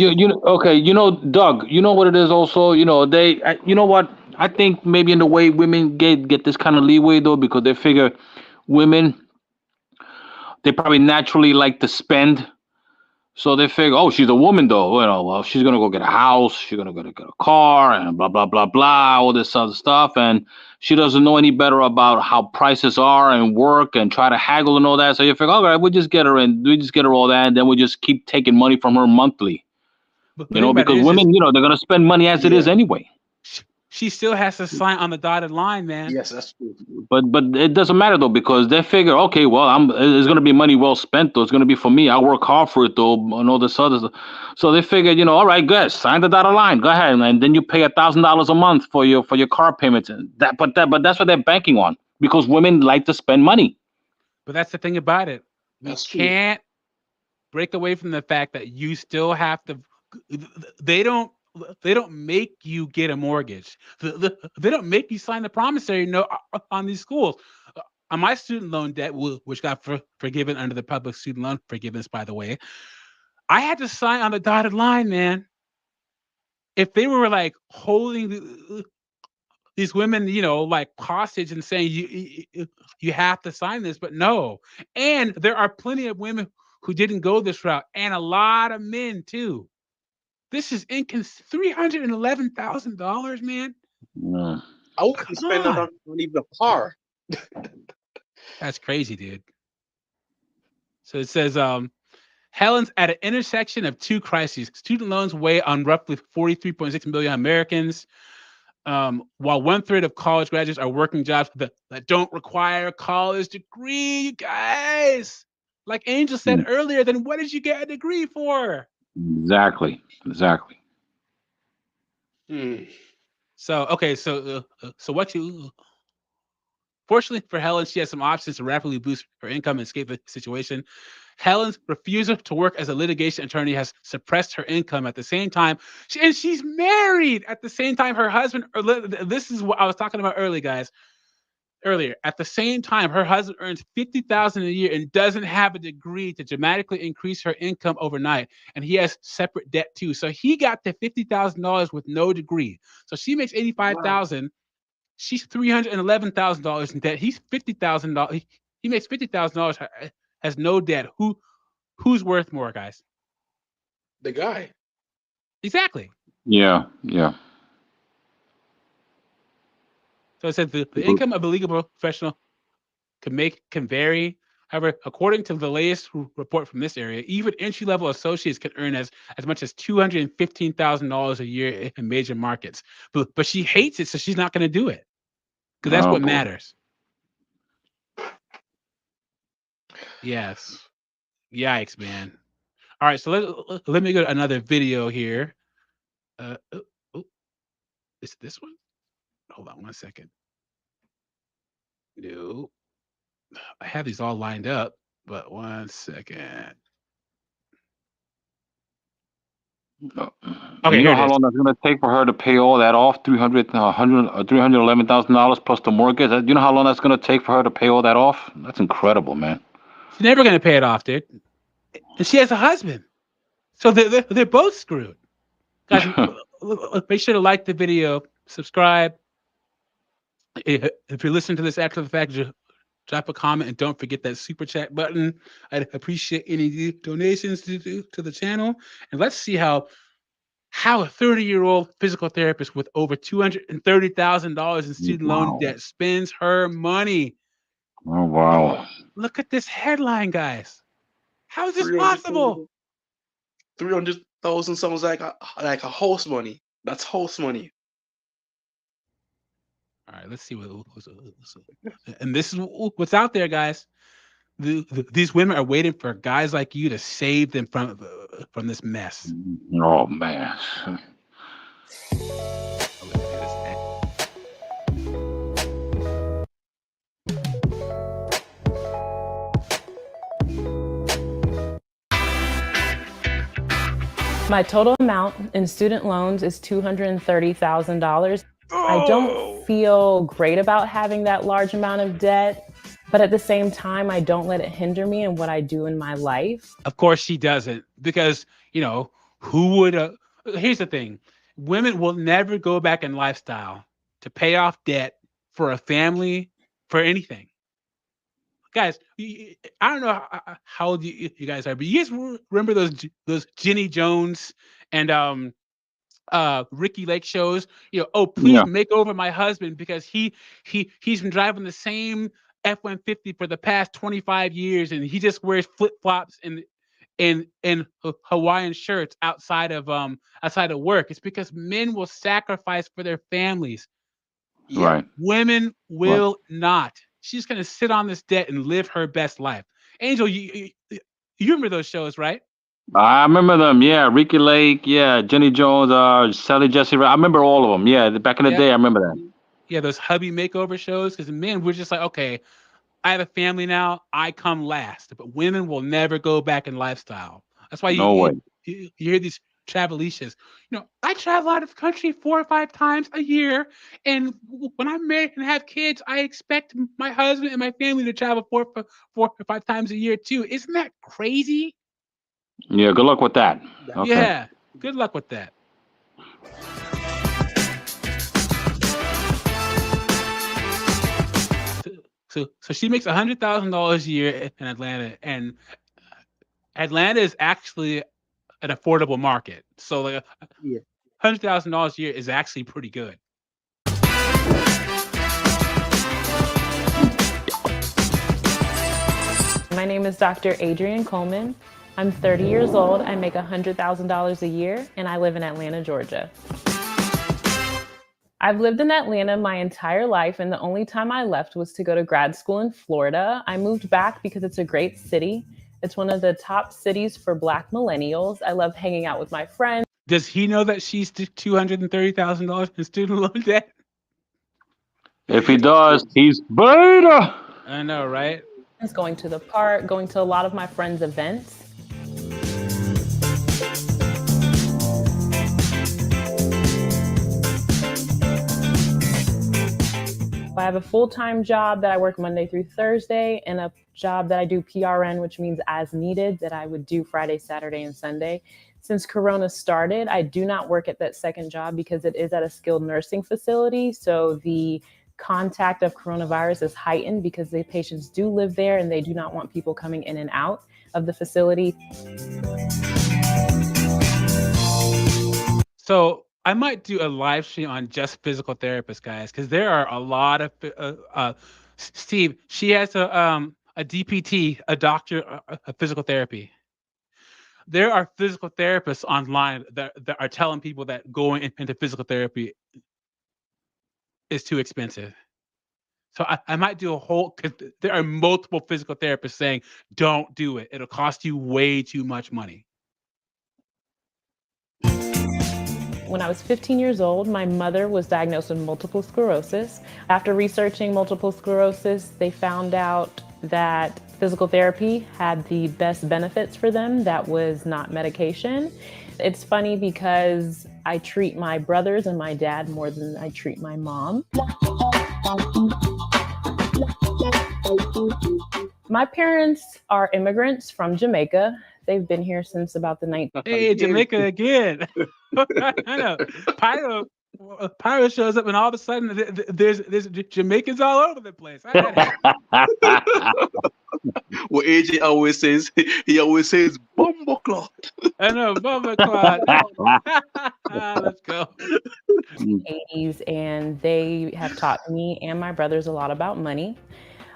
okay, Doug, you know what it is also, you know what? I think maybe in the way women get this kind of leeway though, because they figure women, they probably naturally like to spend. So they figure, oh, she's a woman though. Well, she's gonna go get a house, she's gonna go get a car, and blah blah blah blah, all this other stuff, and she doesn't know any better about how prices are and work and try to haggle and all that. So you figure, all right, we just get her all that, and then we just keep taking money from her monthly. But You know, think about it, because women, they're gonna spend money as it is Yeah. anyway. she still has to sign on the dotted line, man. Yes, that's true. But it doesn't matter though, because they figure, okay, well, it's gonna be money well spent though. It's gonna be for me. I work hard for it though, and all this other stuff. So they figured, all right, good, sign the dotted line, go ahead, and then you pay $1,000 a month for your car payments, and but that's what they're banking on, because women like to spend money. But that's the thing about it. We That's true. can't break away from the fact that you still have to. They don't make you get a mortgage. They don't make you sign the promissory note on these schools. On my student loan debt, which got forgiven under the public student loan forgiveness, by the way, I had to sign on the dotted line, man. If they were like holding these women, like hostage and saying you have to sign this, but no. And there are plenty of women who didn't go this route, and a lot of men too. This is $311,000, man. Yeah. I wouldn't spend that on even a car. That's crazy, dude. So it says, Helen's at an intersection of two crises. Student loans weigh on roughly 43.6 million Americans, while 1/3 of college graduates are working jobs that don't require a college degree, you guys. Like Angel said earlier, then what did you get a degree for? Exactly. So, okay, so what you... Fortunately for Helen, she has some options to rapidly boost her income and escape the situation. Helen's refusal to work as a litigation attorney has suppressed her income. At the same time, she's married. At the same time, her husband, this is what I was talking about earlier, guys. At the same time, her husband earns $50,000 a year and doesn't have a degree to dramatically increase her income overnight. And he has separate debt too. So he got the $50,000 with no degree. So she makes $85,000. She's $311,000 in debt. He's $50,000. He makes $50,000, has no debt. Who's worth more, guys? The guy. Exactly. Yeah. So it said the income of a legal professional can vary. However, according to the latest report from this area, even entry-level associates can earn as much as $215,000 a year in major markets. But she hates it, so she's not going to do it, because that's what matters. Yes. Yikes, man. All right, so let me go to another video here. Is this one? Hold on 1 second. No. I have these all lined up, but 1 second. Okay, You know how long that's going to take for her to pay all that off? $311,000 plus the mortgage. You know how long that's going to take for her to pay all that off? That's incredible, man. She's never going to pay it off, dude. And she has a husband, so they're both screwed. Guys, make sure to like the video, subscribe. If you're listening to this after the fact, drop a comment, and don't forget that super chat button. I'd appreciate any donations to the channel. And let's see how a 30-year-old physical therapist with over $230,000 in student loan debt spends her money. Oh, wow. Look at this headline, guys. How is this possible? 300,000 sounds like a house money. That's house money. All right, let's see and this is what's out there, guys. These women are waiting for guys like you to save them from this mess. Oh, man. My total amount in student loans is $230,000. I don't feel great about having that large amount of debt, but at the same time, I don't let it hinder me in what I do in my life. Of course she doesn't, because, who would, here's the thing. Women will never go back in lifestyle to pay off debt for a family, for anything. guys, I don't know how old you guys are, but you guys remember those Jenny Jones and Ricky Lake shows? Oh, please Yeah. make over my husband because he's been driving the same F-150 for the past 25 years, and he just wears flip flops and Hawaiian shirts outside of work. It's because men will sacrifice for their families. Yeah. Right. Women will not. She's gonna sit on this debt and live her best life. Angel, you remember those shows, right? I remember them. Yeah, Ricky Lake. Yeah, Jenny Jones. Sally Jesse. I remember all of them. Yeah, back in the Yeah. day, I remember that. Yeah, those hubby makeover shows. Because men, we're just like, okay, I have a family now. I come last. But women will never go back in lifestyle. That's why No way. you hear these travelicious. I travel out of the country 4 or 5 times a year, and when I'm married and have kids, I expect my husband and my family to travel 4 or 5 times a year too. Isn't that crazy? Yeah. Good luck with that. Okay. Yeah. Good luck with that. So she makes $100,000 a year in Atlanta, and Atlanta is actually an affordable market. So like Yeah. $100,000 a year is actually pretty good. My name is Dr. Adrienne Coleman. I'm 30 years old. I make $100,000 a year, and I live in Atlanta, Georgia. I've lived in Atlanta my entire life, and the only time I left was to go to grad school in Florida. I moved back because it's a great city. It's one of the top cities for Black millennials. I love hanging out with my friends. Does he know that she's $230,000 in student loan debt? If he does, he's beta. I know, right? Going to the park, going to a lot of my friends' events. I have a full-time job that I work Monday through Thursday, and a job that I do PRN, which means as needed, that I would do Friday, Saturday, and Sunday. Since Corona started, I do not work at that second job because it is at a skilled nursing facility. So the contact of coronavirus is heightened because the patients do live there and they do not want people coming in and out of the facility. So I might do a live stream on just physical therapists, guys, because there are a lot of Steve. She has a DPT, a doctor of physical therapy. There are physical therapists online that are telling people that going into physical therapy is too expensive. So I might do a whole, because there are multiple physical therapists saying, don't do it. It'll cost you way too much money. When I was 15 years old, my mother was diagnosed with multiple sclerosis. After researching multiple sclerosis, they found out that physical therapy had the best benefits for them. That was not medication. It's funny because I treat my brothers and my dad more than I treat my mom. My parents are immigrants from Jamaica. They've been here since about the 19th. Hey, Jamaica again. I know. Pyro shows up, and all of a sudden, there's Jamaicans all over the place. What AJ always says, he always says, "Bumbo clot." I know, bumbo clot. Let's go. 80s, and they have taught me and my brothers a lot about money.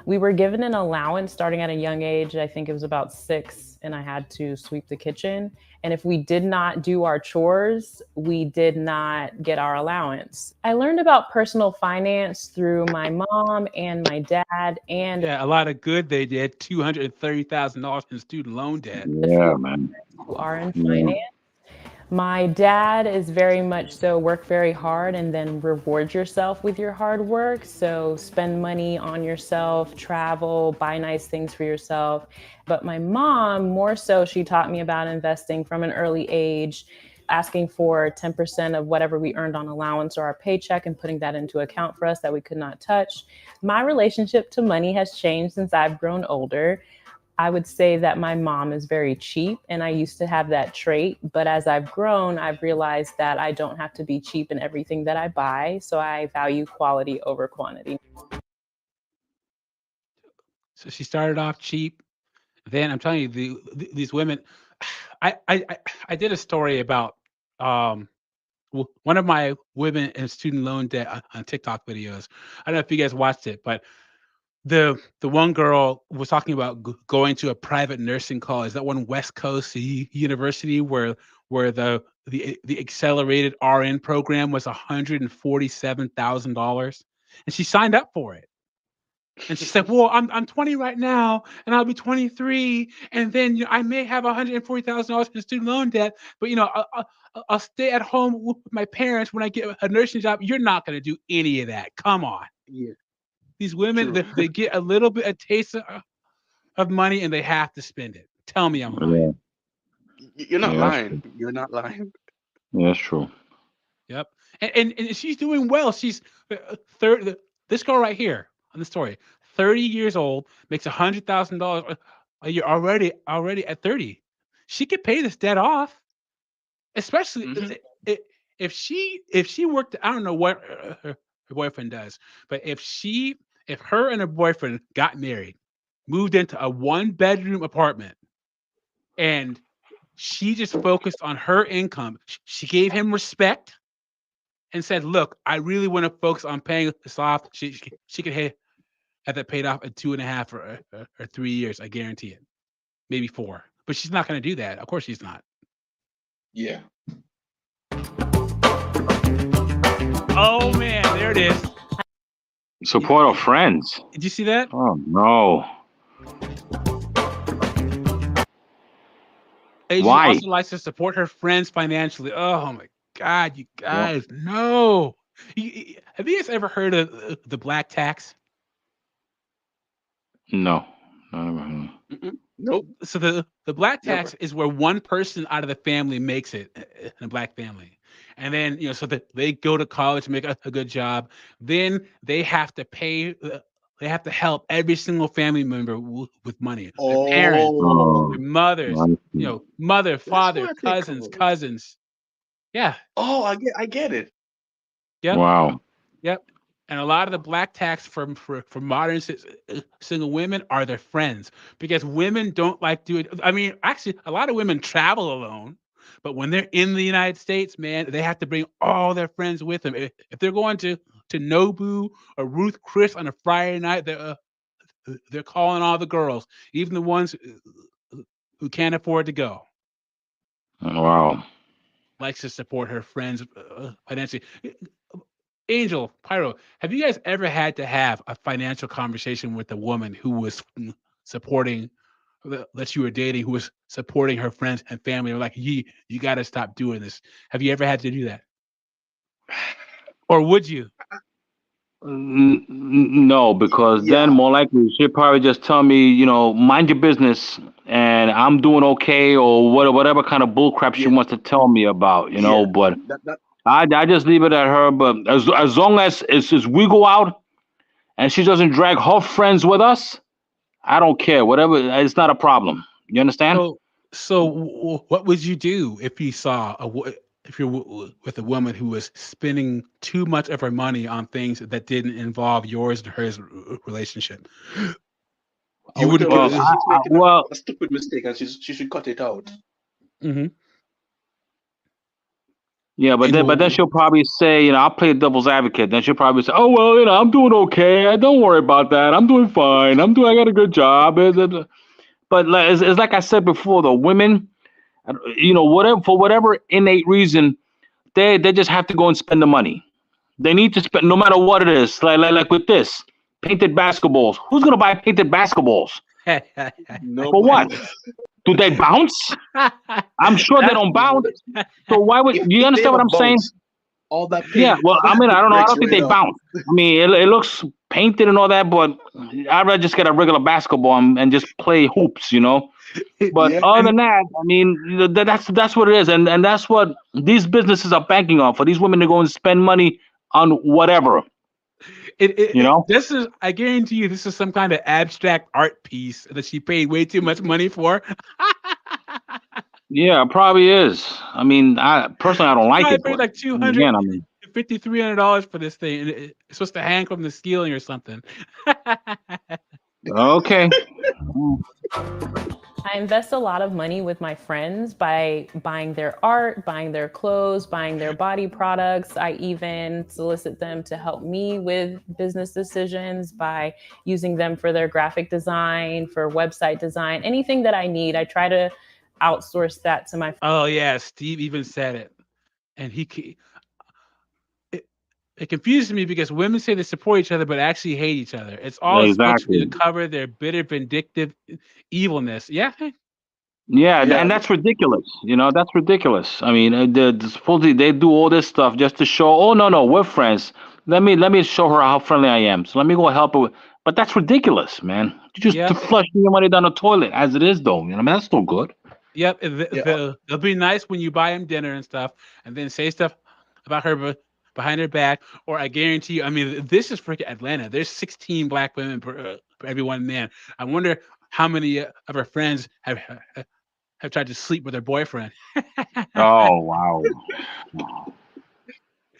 We were given an allowance starting at a young age. I think it was about 6, and I had to sweep the kitchen. And if we did not do our chores, we did not get our allowance. I learned about personal finance through my mom and my dad, and yeah, a lot of good they did. $230,000 in student loan debt. Yeah, man. Who are in finance. My dad is very much so work very hard and then reward yourself with your hard work. So spend money on yourself, travel, buy nice things for yourself. But my mom, more so, she taught me about investing from an early age, asking for 10% of whatever we earned on allowance or our paycheck and putting that into account for us that we could not touch. My relationship to money has changed since I've grown older. I would say that my mom is very cheap, and I used to have that trait. But as I've grown, I've realized that I don't have to be cheap in everything that I buy. So I value quality over quantity. So she started off cheap. Then I'm telling you, these women. I did a story about one of my women and student loan debt on TikTok videos. I don't know if you guys watched it, but the one girl was talking about going to a private nursing college, that one West Coast university where the accelerated RN program was $147,000, and she signed up for it. And she said, "Well, I'm 20 right now, and I'll be 23, and then I may have $140,000 in student loan debt. But I'll stay at home with my parents when I get a nursing job." You're not going to do any of that. Come on. Yeah. These women, they get a little bit a taste of money, and they have to spend it. Tell me I'm lying. You're not lying. You're not lying. Yeah, that's true. Yep. And she's doing well. She's this girl right here on the story, 30 years old, makes $100,000 a year already at 30. She could pay this debt off, especially if she worked. I don't know what her boyfriend does, but if her and her boyfriend got married, moved into a 1-bedroom apartment, and she just focused on her income, she gave him respect and said, "Look, I really want to focus on paying this off." She could have that paid off in 2.5 or 3 years. I guarantee it. Maybe 4. But she's not going to do that. Of course she's not. Yeah. Oh, man. There it is. Support our friends. Did you see that? Oh, no. Adrian Why? also likes to support her friends financially. Oh, my God. You guys. No. Have you guys ever heard of the black tax? No. Nope. So the black tax is where one person out of the family makes it in a black family. And then, so that they go to college, make a good job. Then they have to pay, they have to help every single family member with money. Their parents, their mothers, mother, father, cousins. Yeah. Oh, I get it. Yep. Wow. Yep. And a lot of the black tax for modern single women are their friends, because women don't like doing. I mean, actually, a lot of women travel alone, but when they're in the United States, man, they have to bring all their friends with them. If they're going to Nobu or Ruth Chris on a Friday night, they're calling all the girls, even the ones who can't afford to go. Wow. Likes to support her friends financially. Angel, Pyro, have you guys ever had to have a financial conversation with a woman who was supporting, that you were dating, who was supporting her friends and family? Or like, you got to stop doing this. Have you ever had to do that? Or would you? No, because then more likely she'll probably just tell me, mind your business and I'm doing okay, or whatever kind of bullcrap she wants to tell me about, but I just leave it at her. But as long as we go out and she doesn't drag her friends with us, I don't care. Whatever, it's not a problem. You understand? So what would you do if you saw if you're with a woman who was spending too much of her money on things that didn't involve yours and hers relationship? You would. Well, a stupid mistake, and she should cut it out. Mm-hmm. Yeah, but then she'll probably say, I'll play devil's advocate. Then she'll probably say, "Oh well, I'm doing okay. Don't worry about that. I'm doing fine. I got a good job." But it's like I said before, the women, for whatever innate reason, they just have to go and spend the money. They need to spend, no matter what it is. Like with this, painted basketballs. Who's gonna buy painted basketballs? For what? Do they bounce? I'm sure they don't bounce. So why would you understand what I'm saying? All that. Yeah. Well, I mean, I don't know. I don't think they bounce. I mean, it looks painted and all that, but I'd rather just get a regular basketball and just play hoops, But other than that, I mean, that's what it is, and that's what these businesses are banking on, for these women to go and spend money on whatever. This is, I guarantee you, this is some kind of abstract art piece that she paid way too much money for. Yeah, it probably is. I mean, I don't like it. I paid like $250, $300 for this thing, and it's supposed to hang from the ceiling or something. Okay. I invest a lot of money with my friends by buying their art, buying their clothes, buying their body products. I even solicit them to help me with business decisions by using them for their graphic design, for website design, anything that I need. I try to outsource that to my. Oh yeah, Steve even said it, and it confuses me because women say they support each other, but actually hate each other. It's all supposed to be to cover their bitter, vindictive evilness. Yeah. Yeah, Yeah. and that's ridiculous. You know, that's ridiculous. I mean, supposedly they do all this stuff just to show. Oh no, we're friends. Let me show her how friendly I am. So let me go help her. But that's ridiculous, man. Just to flush your money down the toilet, as it is, though. You know, I mean, that's no good. Yep. They'll be nice when you buy them dinner and stuff, and then say stuff about her behind her back. Or I guarantee you, I mean, this is freaking Atlanta. There's 16 black women per every one man. I wonder how many of her friends have tried to sleep with their boyfriend. Oh wow.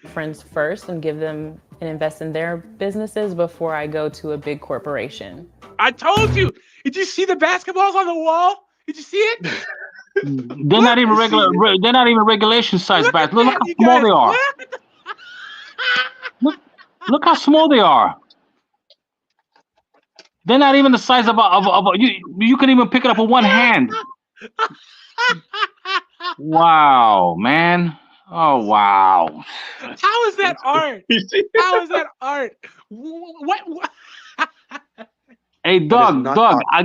Friends first and give them and invest in their businesses before I go to a big corporation. I told you. Did you see the basketballs on the wall? Did you see it? They're not even regular. They're not even regulation size bags. Look how small they are. Look how small they are. They're not even the size of a you can even pick it up with one hand. Wow, man. Oh wow. How is that art? How is that art? What? Hey, Doug, I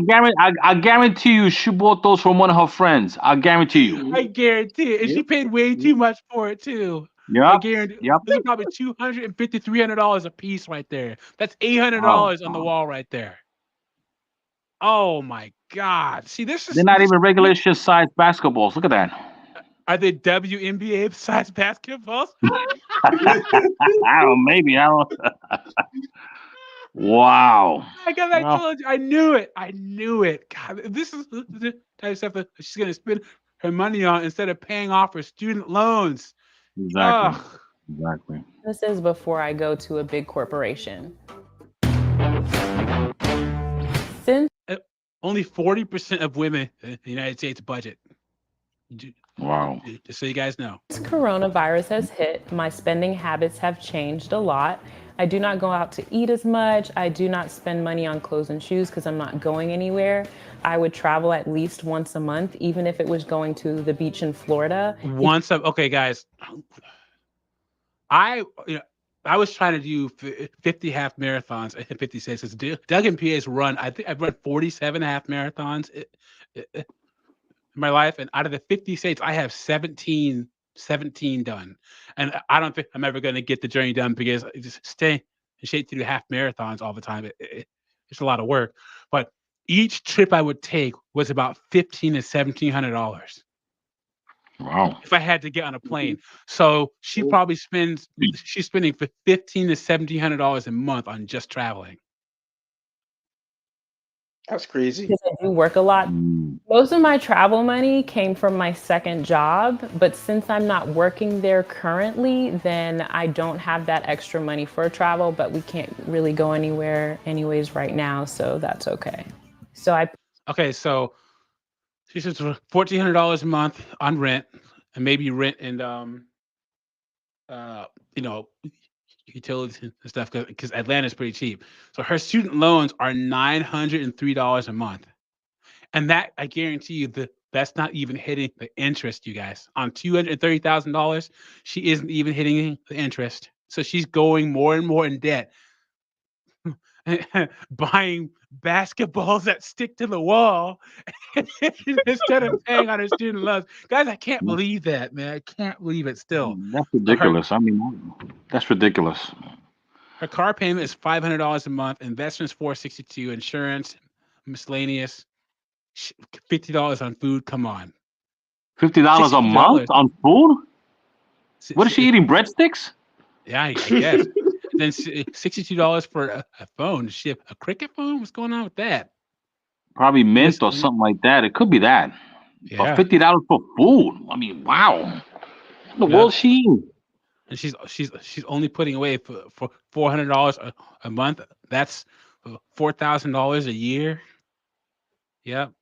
guarantee you she bought those from one of her friends. I guarantee you. I guarantee it. And she paid way too much for it too. Yeah. I guarantee. Yep. This is probably $250, $300 a piece right there. That's $800 on the wall right there. Oh my God. See, this is. They're not even regulation size basketballs. Look at that. Are they WNBA size basketballs? I don't. Maybe I don't. Wow. I told you. I knew it. I knew it. God, this is the type of stuff that she's going to spend her money on instead of paying off her student loans. Exactly. Exactly. This is before I go to a big corporation. Since only 40% of women in the United States budget. Wow. Just so you guys know. Since coronavirus has hit, my spending habits have changed a lot. I do not go out to eat as much. I do not spend money on clothes and shoes because I'm not going anywhere. I would travel at least once a month, even if it was going to the beach in Florida. Okay, guys. I was trying to do 50 half marathons in 50 states. Doug and PA's run. I think I've run 47 half marathons in my life, and out of the 50 states, I have 17 done. And I don't think I'm ever going to get the journey done because just staying in shape to do half marathons all the time. It's a lot of work. But each trip I would take was about $1,500 to $1,700. Wow. If I had to get on a plane. So she's spending for $1,500 to $1,700 a month on just traveling. That's crazy. Because I do work a lot. Most of my travel money came from my second job, but since I'm not working there currently, then I don't have that extra money for travel, but we can't really go anywhere anyways right now, so that's okay. So she says $1,400 a month on rent, and maybe rent and utilities and stuff because Atlanta's pretty cheap. So her student loans are $903 a month. And that, I guarantee you, that's not even hitting the interest, you guys. On $230,000, she isn't even hitting the interest. So she's going more and more in debt, buying basketballs that stick to the wall instead of paying on her student loans. Guys, I can't believe that, man. I can't believe it still. That's ridiculous. I mean, that's ridiculous. Her car payment is $500 a month, investments $462, insurance, miscellaneous, $50 on food. Come on. $50 a month on food? What is she eating? Breadsticks? Yeah, I guess. Then $62 for a phone. Does she have a Cricket phone? What's going on with that? Probably Mint or something like that. It could be that. Yeah. But $50 for food. I mean, wow. What the world she eating? And she's only putting away for $400 a month. That's $4,000 a year. Yep.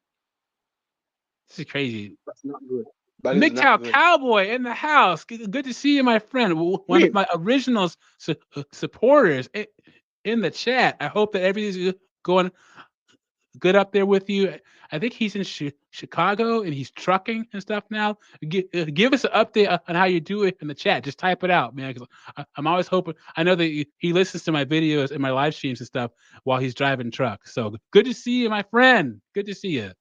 This is crazy. That's not good. That is not MGTOW good. Cowboy in the house. Good to see you, my friend. One Wait. of my original supporters in the chat. I hope that everything's going good up there with you. I think he's in Chicago and he's trucking and stuff now. Give us an update on how you do it in the chat. Just type it out, man. 'Cause I'm always hoping. I know that he listens to my videos and my live streams and stuff while he's driving truck. So good to see you, my friend. Good to see you.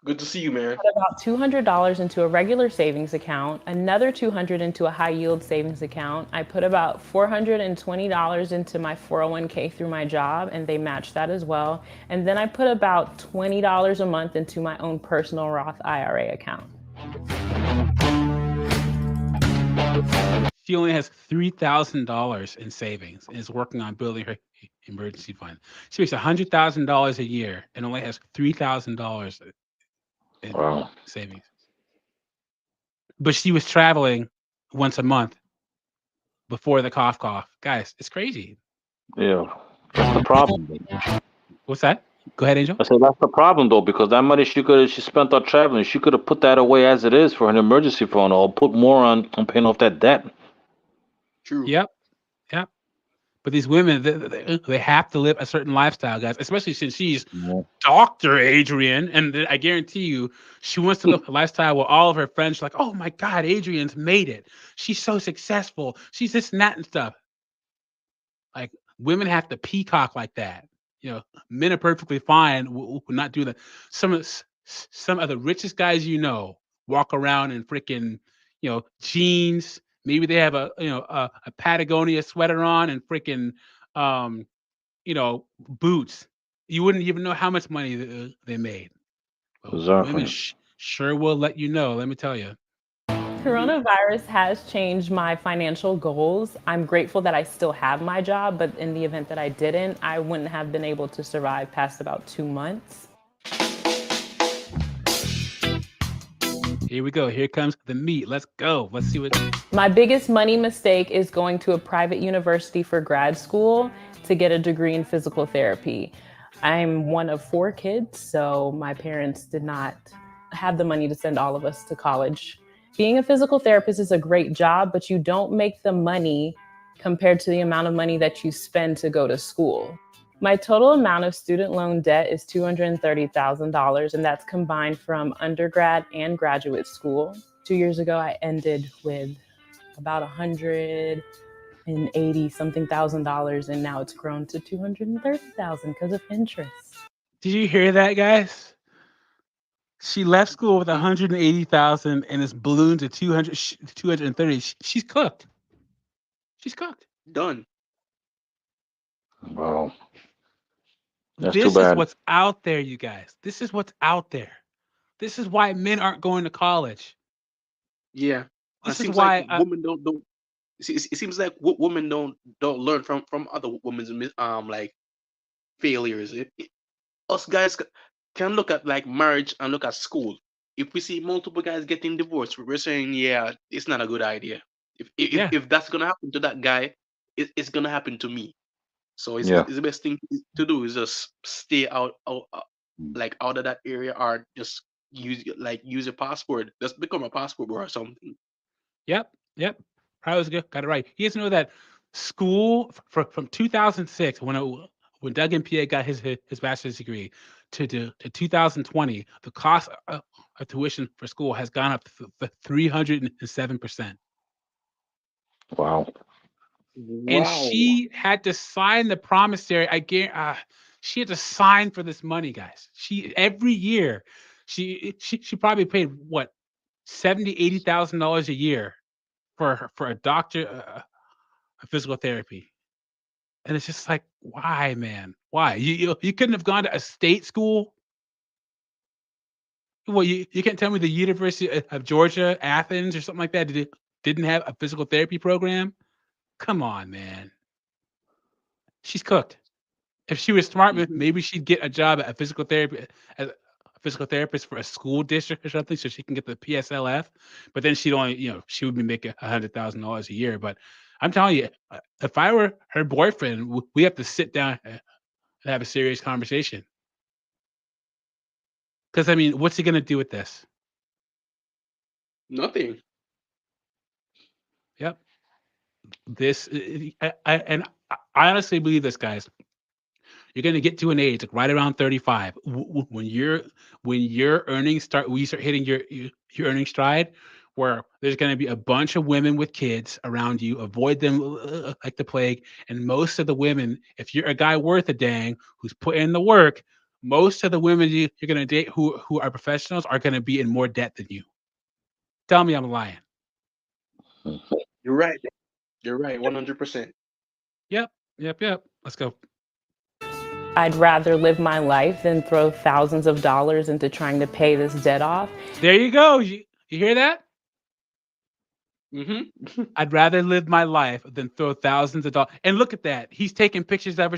Good to see you, man. Put about $200 into a regular savings account, another $200 into a high yield savings account. I put about $420 into my 401k through my job, and they match that as well. And then I put about $20 a month into my own personal Roth IRA account. She only has $3,000 in savings and is working on building her emergency fund. She makes $100,000 a year and only has $3,000 in savings. But she was traveling once a month before the cough. Guys, it's crazy. Yeah, that's the problem. What's that? Go ahead, Angel. I said that's the problem though, because that money she spent on traveling. She could have put that away as it is for an emergency fund, or put more on paying off that debt. True. Yep. But these women, they have to live a certain lifestyle, guys, especially since she's Dr. Adrienne. And I guarantee you, she wants to live a lifestyle where all of her friends are like, oh my God, Adrienne's made it. She's so successful. She's this and that and stuff. Like, women have to peacock like that. You know, men are perfectly fine will not do that. Some of the richest guys walk around in freaking, jeans. Maybe they have a Patagonia sweater on and freaking, boots. You wouldn't even know how much money they made. Exactly. Women sure will let you know. Let me tell you. Coronavirus has changed my financial goals. I'm grateful that I still have my job, but in the event that I didn't, I wouldn't have been able to survive past about 2 months. Here we go. Here comes the meat. Let's go. Let's see what. My biggest money mistake is going to a private university for grad school to get a degree in physical therapy. I'm one of 4 kids, so my parents did not have the money to send all of us to college. Being a physical therapist is a great job, but you don't make the money compared to the amount of money that you spend to go to school. My total amount of student loan debt is $230,000, and that's combined from undergrad and graduate school. 2 years ago, I ended with about $180-something thousand, and now it's grown to $230,000 because of interest. Did you hear that, guys? She left school with $180,000 and it's ballooned to 230. She's cooked. She's cooked. Done. Wow. That's This too bad. is what's out there, you guys. This is what's out there. This is why men aren't going to college. Yeah. This it is seems why like women don't. It seems like women don't learn from other women's like failures. Us guys can look at like marriage and look at school. If we see multiple guys getting divorced, we're saying, yeah, it's not a good idea. If that's gonna happen to that guy, it's gonna happen to me. So it's the best thing to do is just stay out of that area, or just use a passport. Just become a passport or something. Yep. Probably got it right. He has to know that school from 2006 when Doug MPA got his bachelor's degree to 2020, the cost of tuition for school has gone up 307%. Wow. And she had to sign the promissory. She had to sign for this money, guys. Every year, she probably paid what $70,000-$80,000 a year for a doctor of physical therapy. And it's just like, why, man? Why? You couldn't have gone to a state school? Well, you can't tell me the University of Georgia, Athens, or something like that didn't have a physical therapy program? Come on, man. She's cooked. If she was smart, maybe she'd get a job at a physical therapist for a school district or something, so she can get the PSLF. But then she would be making $100,000 a year. But I'm telling you, if I were her boyfriend, we have to sit down and have a serious conversation. Because I mean, what's he gonna do with this? Nothing. Yep. This, and I honestly believe this, guys. You're gonna get to an age like right around 35 when your earnings start, when you start hitting your earning stride, where there's gonna be a bunch of women with kids around you. Avoid them like the plague. And most of the women, if you're a guy worth a dang who's put in the work, most of the women you're gonna date who are professionals are gonna be in more debt than you. Tell me I'm lying. You're right. You're right. 100%. Yep. Let's go. I'd rather live my life than throw thousands of dollars into trying to pay this debt off. There you go. You hear that? Mm-hmm. I'd rather live my life than throw thousands of dollars. And look at that. He's taking pictures of her.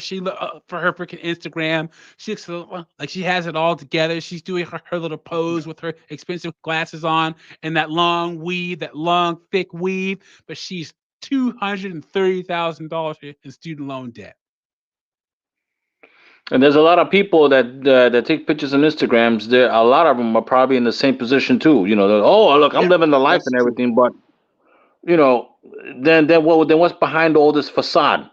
For her freaking Instagram. She looks like she has it all together. She's doing her little pose with her expensive glasses on and that long weave, that long, thick weave. But she's $230,000 in student loan debt. And there's a lot of people that take pictures on Instagrams. There, a lot of them are probably in the same position too. You know, oh look, I'm living the life and everything, but you know, then what's behind all this facade?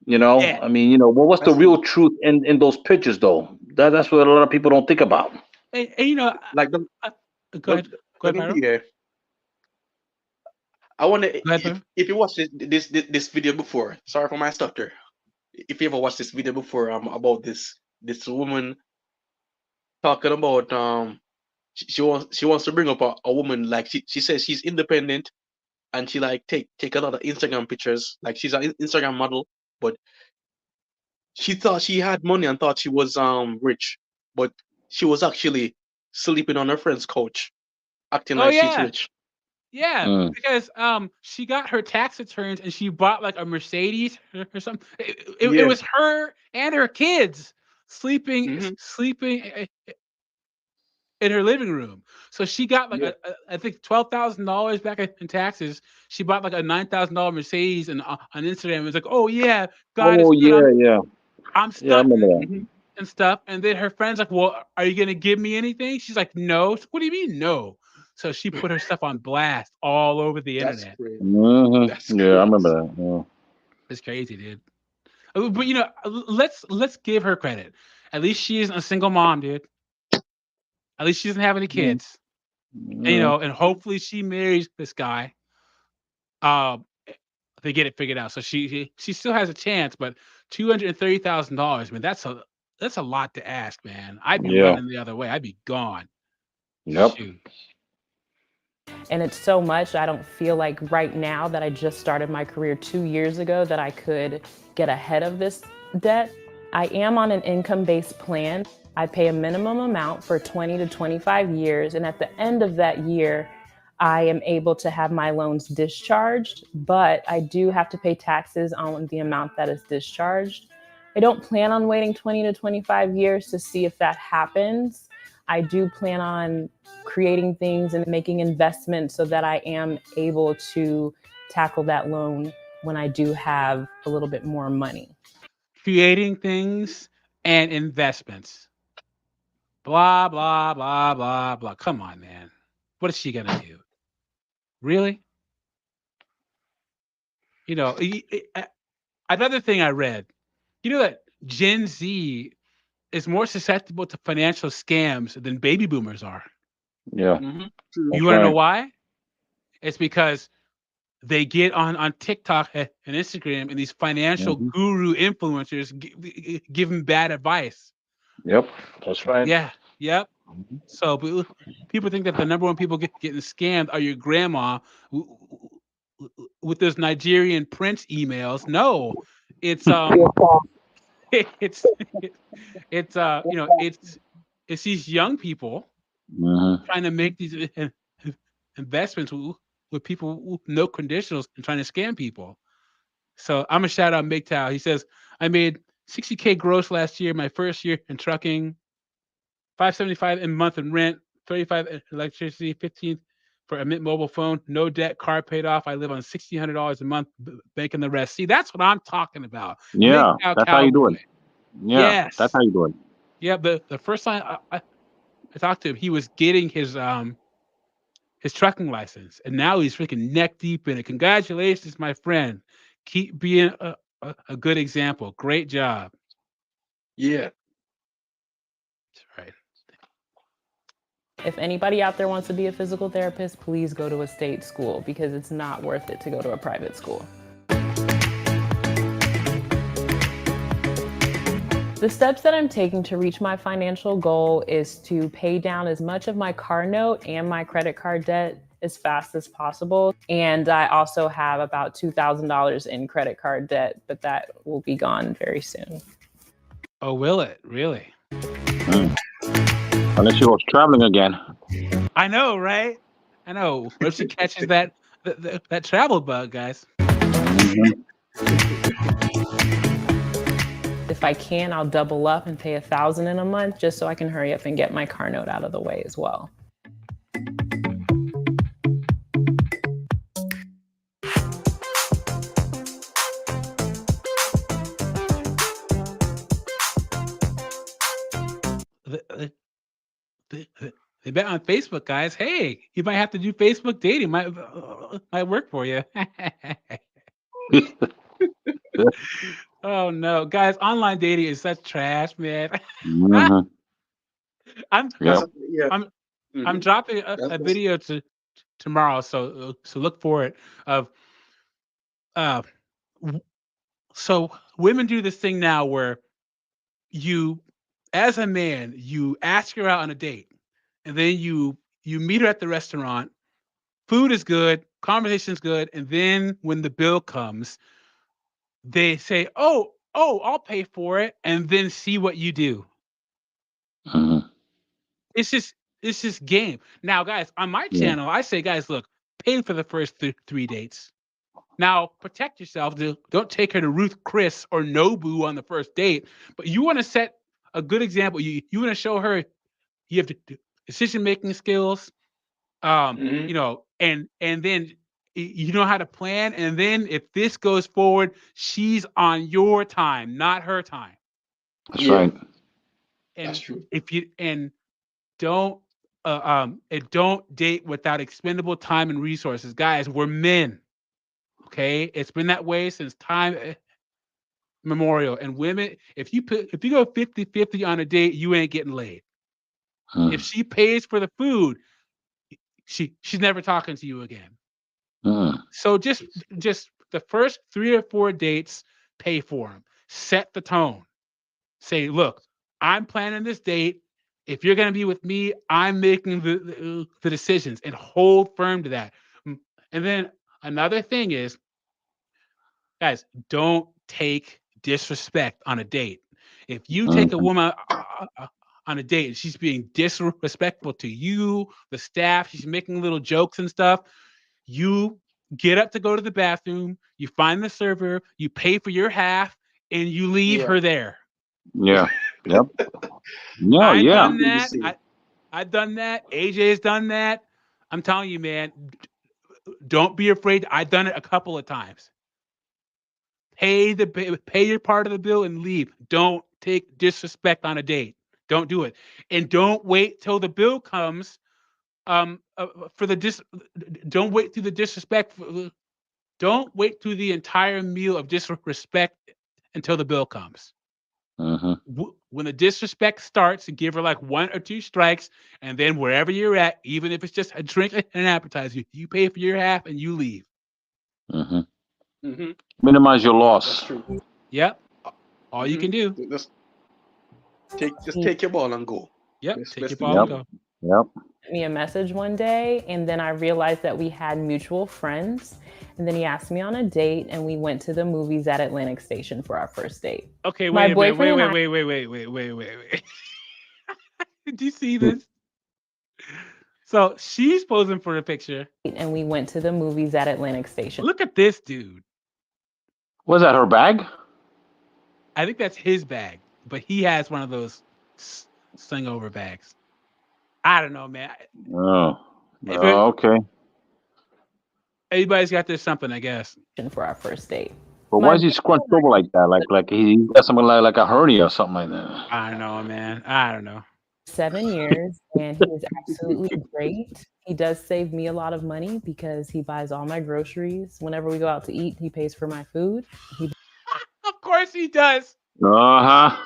You know, Yeah. I mean, you know, what's the real truth in those pictures though? That's what a lot of people don't think about. And you know, Like go ahead. Go ahead, Byron. yeah. I wonder Go ahead, Byron. if you watched this video before. Sorry for my stutter. If you ever watched this video before, about this woman talking about she wants to bring up a woman, like she says she's independent and she like take a lot of Instagram pictures, like she's an Instagram model, but she thought she had money and thought she was rich, but she was actually sleeping on her friend's couch, acting Oh like she's yeah. rich. Yeah, because she got her tax returns and she bought like a Mercedes or something. It Yeah. was her and her kids sleeping Mhm. in her living room. So she got like Yeah. I think $12,000 back in taxes. She bought like a $9,000 Mercedes and on Instagram. It was like, oh yeah, God is Oh good. yeah. I'm Yeah, I remember that. stunting and stuff. And then her friend's like, well, are you gonna give me anything? She's like, no. What do you mean no? So she put her stuff on blast all over the That's internet. crazy. Mhm. That's Yeah, I crazy. remember that. Yeah. It's crazy, dude. But you know, let's give her credit. At least she isn't a single mom, dude. At least she doesn't have any kids. And, you know, and hopefully she marries this guy. They get it figured out. So she still has a chance, but $230,000, man, that's a lot to ask, man. I'd be Yeah. running the other way. I'd be gone. Yep. Shoot. And it's so much, I don't feel like right now that I just started my career 2 years ago that I could get ahead of this debt. I am on an income-based plan. I pay a minimum amount for 20 to 25 years, and at the end of that year, I am able to have my loans discharged, but I do have to pay taxes on the amount that is discharged. I don't plan on waiting 20 to 25 years to see if that happens. I do plan on creating things and making investments so that I am able to tackle that loan when I do have a little bit more money. Creating things and investments. Blah, blah, blah, blah, blah. Come on, man. What is she gonna do? Really? You know, another thing I read, you know that Gen Z is more susceptible to financial scams than baby boomers are. Yeah. Mhm. You want to know why? It's because they get on TikTok and Instagram, and these financial guru influencers give them bad advice. Yep. That's right. Yeah. Yep. So people think that the number one people getting scammed are your grandma with those Nigerian prince emails. No, it's it's you know, it's these young people trying to make these investments with people with no conditionals and trying to scam people. So I'm gonna shout out MGTOW. He says, I made $60K gross last year, my first year in trucking, $575 a month in rent, $35 in electricity, $15 for a Mint Mobile phone, no debt, car paid off. I live on $1,600 a month, banking the rest. See, that's what I'm talking about. Yeah, MGTOW that's how you do cowboy. it. Yeah, Yes. that's how you do it. Yeah, the first time I talked to him, he was getting his trucking license, and now he's freaking neck deep in it. Congratulations, my friend. Keep being a good example. Great job. Yeah. That's right. If anybody out there wants to be a physical therapist, please go to a state school because it's not worth it to go to a private school. The steps that I'm taking to reach my financial goal is to pay down as much of my car note and my credit card debt as fast as possible. And I also have about $2,000 in credit card debt, but that will be gone very soon. Oh, will it? Really? Unless you was traveling again. I know, right? I know. What if she catches that travel bug, guys? If I can, I'll double up and pay $1,000 in a month just so I can hurry up and get my car note out of the way as well. They bet on Facebook, guys. Hey, you might have to do Facebook dating. Might work for you. Oh no, guys! Online dating is such trash, man. Mhm. I'm Yeah. Yeah. I'm dropping a video tomorrow, so look for it. Of so women do this thing now where you, as a man, you ask her out on a date, and then you meet her at the restaurant. Food is good, conversation is good, and then when the bill comes, they say, "Oh, I'll pay for it," and then see what you do. Mhm. It's just game. Now, guys, on my Yeah. channel, I say, guys, look, pay for the first three dates. Now, protect yourself. Don't take her to Ruth Chris or Nobu on the first date, but you want to set a good example. You want to show her you have decision-making skills, you know, and then you know how to plan. And then if this goes forward, she's on your time, not her time. That's right. And That's true. if you don't date without expendable time and resources, guys. We're men. Okay, it's been that way since time memorial. And women, if you go 50-50 on a date, you ain't getting laid. If she pays for the food, she's never talking to you again. So just the first 3 or 4 dates, pay for them. Set the tone. Say, look, I'm planning this date. If you're going to be with me, I'm making the decisions, and hold firm to that. And then another thing is, guys, don't take disrespect on a date. If you take a woman on a date and she's being disrespectful to you, the staff, she's making little jokes and stuff, you get up to go to the bathroom, you find the server, you pay for your half, and you leave her there. Yeah. Yep. No, I've yeah. done that. I've done that. AJ's done that. I'm telling you, man, don't be afraid. I've done it a couple of times. Pay your part of the bill and leave. Don't take disrespect on a date. Don't do it. And don't wait till the bill comes don't wait through the disrespect. Don't wait through the entire meal of disrespect until the bill comes. When the disrespect starts, give her like 1 or 2 strikes, and then wherever you're at, even if it's just a drink and an appetizer, you pay for your half and you leave. Minimize your loss. That's true. Yep. All you can do. Just take your ball and go. Yep. Let's Take your do ball that. and go. Yep. Sent me a message one day, and then I realized that we had mutual friends. And then he asked me on a date, and we went to the movies at Atlantic Station for our first date. Okay, My wait. boyfriend and I- Wait. Did you see this? So she's posing for the picture. And we went to the movies at Atlantic Station. Look at this dude. Was that her bag? I think that's his bag, but he has one of those sling over bags. I don't know, man. Oh. If Okay. Everybody's got their something, I guess. For our first date. But why is he scrunched over like that? Like he got something like a hernia or something like that. I don't know, man. I don't know. 7 years, and he is absolutely great. He does save me a lot of money because he buys all my groceries. Whenever we go out to eat, he pays for my food. Of course he does. Uh-huh.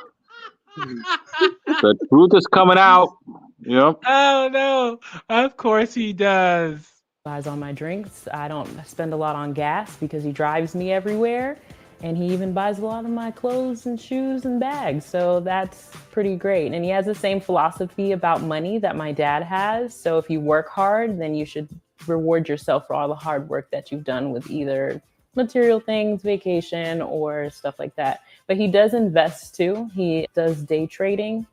The truth is coming out. Yep. Oh no. Of course he does. Buys all my drinks. I don't spend a lot on gas because he drives me everywhere. And he even buys a lot of my clothes and shoes and bags. So that's pretty great. And he has the same philosophy about money that my dad has. So if you work hard, then you should reward yourself for all the hard work that you've done with either material things, vacation, or stuff like that. But he does invest too. He does day trading.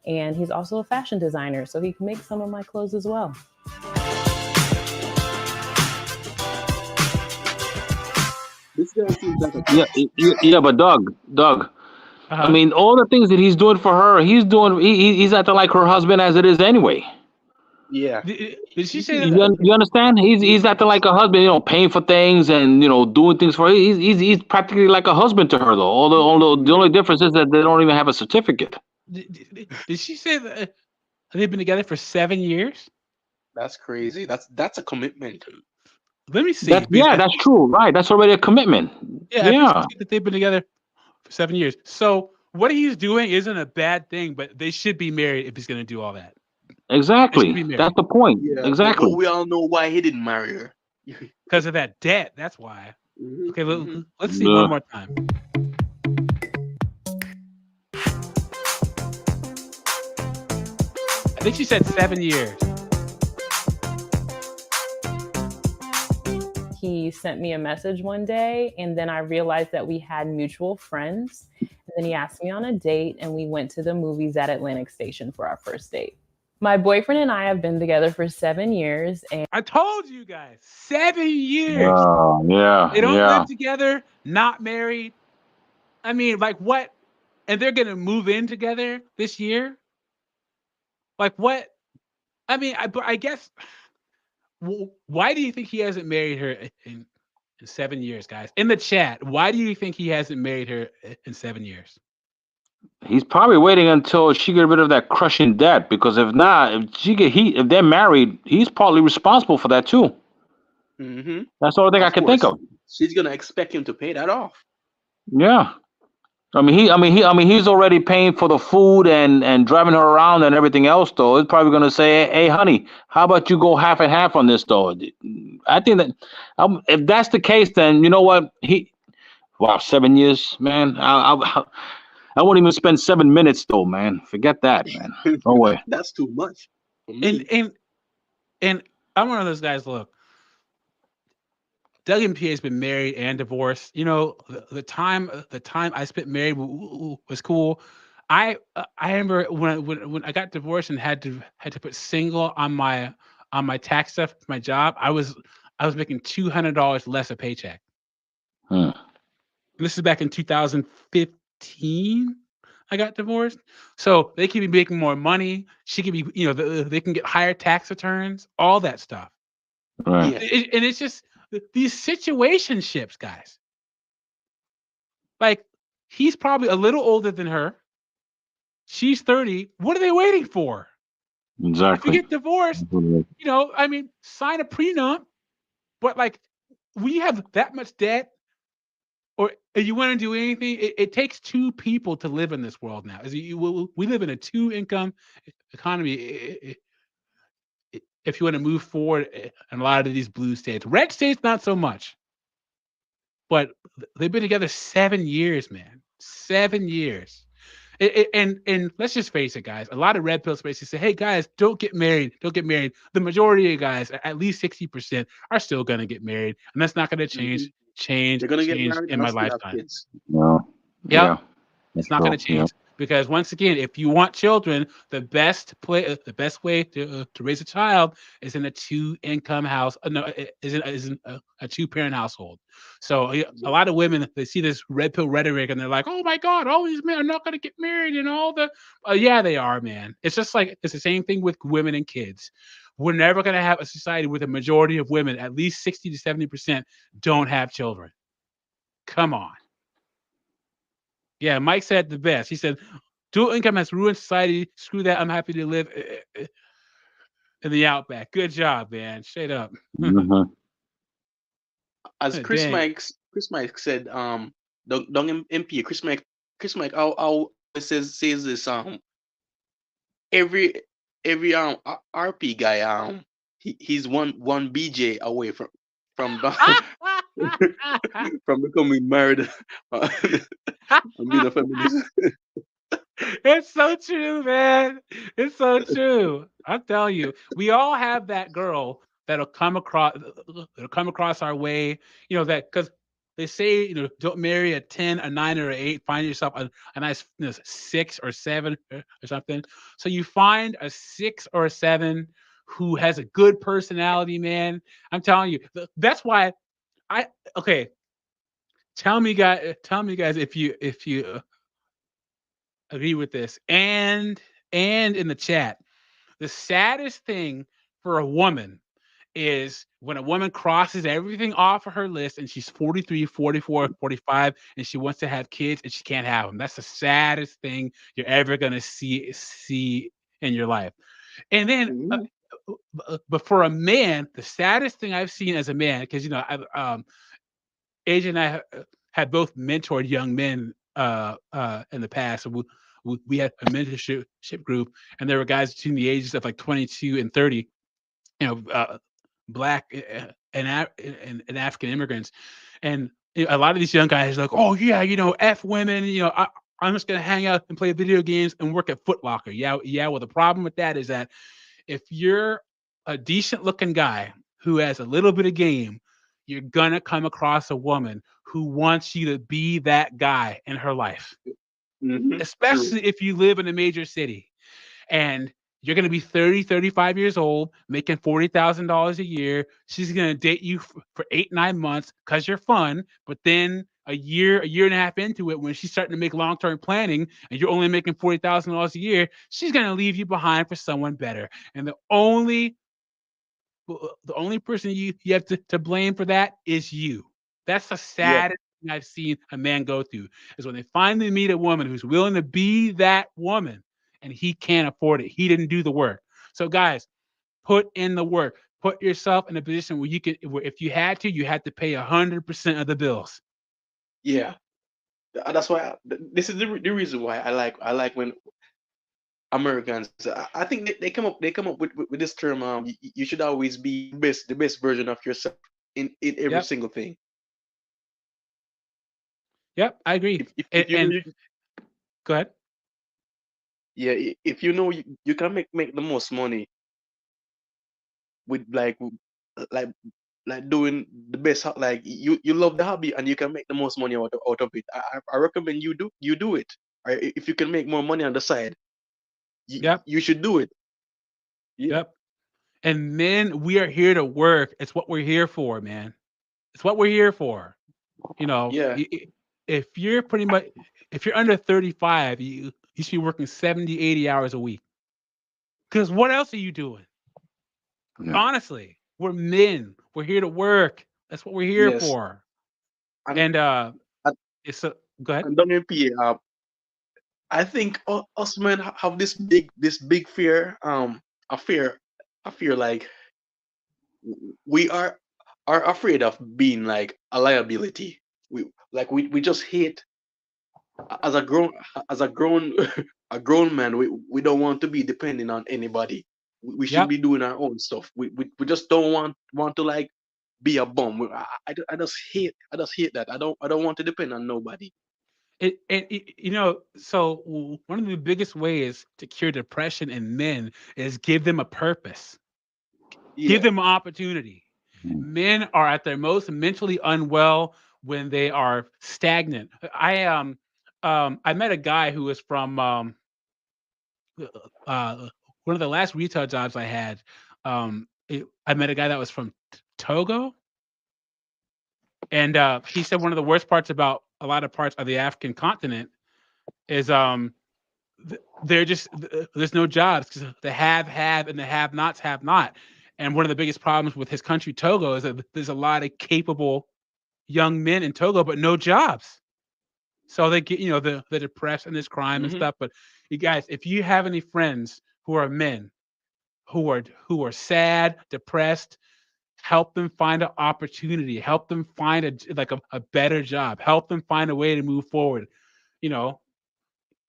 And he's also a fashion designer. So he can make some of my clothes as well. This guy seems like a Yeah, but Doug, I mean, all the things that he's doing for her, he's acting like her husband as it is anyway. yeah. Did she say You, that? you understand? He's acting like a husband, paying for things and doing things for her. He's practically like a husband to her though. Although the only difference is that they don't even have a certificate. Did she say that they've been together for 7 years? That's crazy. That's a commitment. Let me see. That's true. Right, that's already a commitment. Yeah. That they've been together for 7 years. So what he's doing isn't a bad thing, but they should be married if he's going to do all that. Exactly. That's the point. Yeah, exactly. But we all know why he didn't marry her. Because of that debt. That's why. Okay, let's see Yeah. one more time. I think she said 7 years. He sent me a message one day, and then I realized that we had mutual friends. And then he asked me on a date, and we went to the movies at Atlantic Station for our first date. My boyfriend and I have been together for 7 years, and I told you guys, 7 years. Yeah. They don't live together, not married. I mean, like what? And they're going to move in together this year? Like what? I mean, I guess, why do you think he hasn't married her in 7 years, guys? In the chat, why do you think he hasn't married her in 7 years? He's probably waiting until she get rid of that crushing debt, because if not, if they're married, he's partly responsible for that too. Mm-hmm. That's the only thing I can think of. She's gonna expect him to pay that off. Yeah. He's already paying for the food and driving her around and everything else though. He's probably gonna say, hey honey, how about you go half and half on this though? I think that if that's the case, then you know what? 7 years, man. I won't even spend 7 minutes though, man. Forget that, man. No way. That's too much for me. And I'm one of those guys. Look, Doug and PA has been married and divorced. The time I spent married was cool. I remember when I got divorced and had to put single on my tax stuff, my job. I was making $200 less a paycheck. And this is back in 2015. I got divorced, so they could be making more money. She could be, they can get higher tax returns, all that stuff. Right. And it's just these situationships, guys. Like, he's probably a little older than her. She's 30. What are they waiting for? Exactly. If you get divorced, sign a prenup. But like, we have that much debt, or if you want to do anything, it takes two people to live in this world now. We live in a 2-income economy. If you want to move forward in a lot of these blue states, red states, not so much. But they've been together 7 years, man. 7 years. And let's just face it, guys. A lot of red pill spaces say, hey, guys, don't get married. Don't get married. The majority of guys, at least 60%, are still going to get married. And that's not going to change. They're gonna get married in my and still have lifetime. kids. No. Yeah. It's not going to change. Because once again, if you want children, the best way to raise a child is in a 2-income house. Is in a 2-parent household. So a lot of women, they see this red pill rhetoric and they're like, "Oh my God, all these men are not going to get married," and all the. Yeah, they are, man. It's just like it's the same thing with women and kids. we're never going to have a society with a majority of women, at least 60 to 70%, don't have children. Come on. Yeah, Mike said the best. He said, dual income has ruined society. Screw that. I'm happy to live in the outback. Good job, man. Straight up. Mhm. As Dang. Chris Mike said, Dong MP, Chris Mike, how says this, every RP guy, he's one BJ away from from becoming married and being a feminist. It's so true, man. It's so true. I'm telling you, we all have that girl that'll come across our way. You know that because they say don't marry a 10, a 9, or an 8. Find yourself a nice 6 or 7 or something. So you find a 6 or a 7 who has a good personality, man. I'm telling you, that's why okay. Tell me, guys, if you agree with this, and in the chat, the saddest thing for a woman is when a woman crosses everything off of her list and she's 43, 44, 45, and she wants to have kids and she can't have them. That's the saddest thing you're ever going to see in your life. And then but for a man, the saddest thing I've seen as a man, because AJ and I had both mentored young men in the past. So we had a mentorship group, and there were guys between the ages of like 22 and 30, Black and African immigrants, and a lot of these young guys are like, oh yeah, F women, I'm just gonna hang out and play video games and work at Foot Locker. Yeah. Well, the problem with that is that if you're a decent looking guy who has a little bit of game, you're gonna come across a woman who wants you to be that guy in her life. Especially if you live in a major city and you're going to be 30, 35 years old, making $40,000 a year. She's going to date you for 8, 9 months because you're fun. But then a year and a half into it, when she's starting to make long-term planning and you're only making $40,000 a year, she's going to leave you behind for someone better. And the only person you have to blame for that is you. That's the saddest thing I've seen a man go through, is when they finally meet a woman who's willing to be that woman and he can't afford it. He didn't do the work. So guys, put in the work. Put yourself in a position where if you had to pay 100% of the bills. Yeah, that's why this is the reason why I like when Americans, I think they come up with this term. You should always be the best version of yourself in every single thing. Yep, I agree. Go ahead. Yeah, if you know you can make the most money with like doing the best, like you love the hobby and you can make the most money out of it. I recommend you do it. Or if you can make more money on the side, you should do it. Yep. And men, we are here to work. It's what we're here for, man. It's what we're here for. If you're under 35, you should be working 70, 80 hours a week. Because what else are you doing? Yeah. Honestly, we're men. We're here to work. That's what we're here for. And go ahead. And I think us men have this big fear. I fear like we are afraid of being like a liability. We just hate as a grown a grown man. We don't want to be depending on anybody. We should be doing our own stuff. We just don't want to like be a bum. I just hate that. I don't want to depend on nobody. So one of the biggest ways to cure depression in men is give them a purpose. Give them an opportunity. Men are at their most mentally unwell when they are stagnant. I met a guy who was from one of the last retail jobs I had. I met a guy that was from Togo, and he said one of the worst parts about a lot of parts of the African continent is they're just there's no jobs because the have and the have-nots have not. And one of the biggest problems with his country, Togo, is that there's a lot of capable young men in Togo, but no jobs. So they get, the depressed and this crime and stuff. But you guys, if you have any friends who are men, who are sad, depressed, help them find an opportunity. Help them find a better job. Help them find a way to move forward.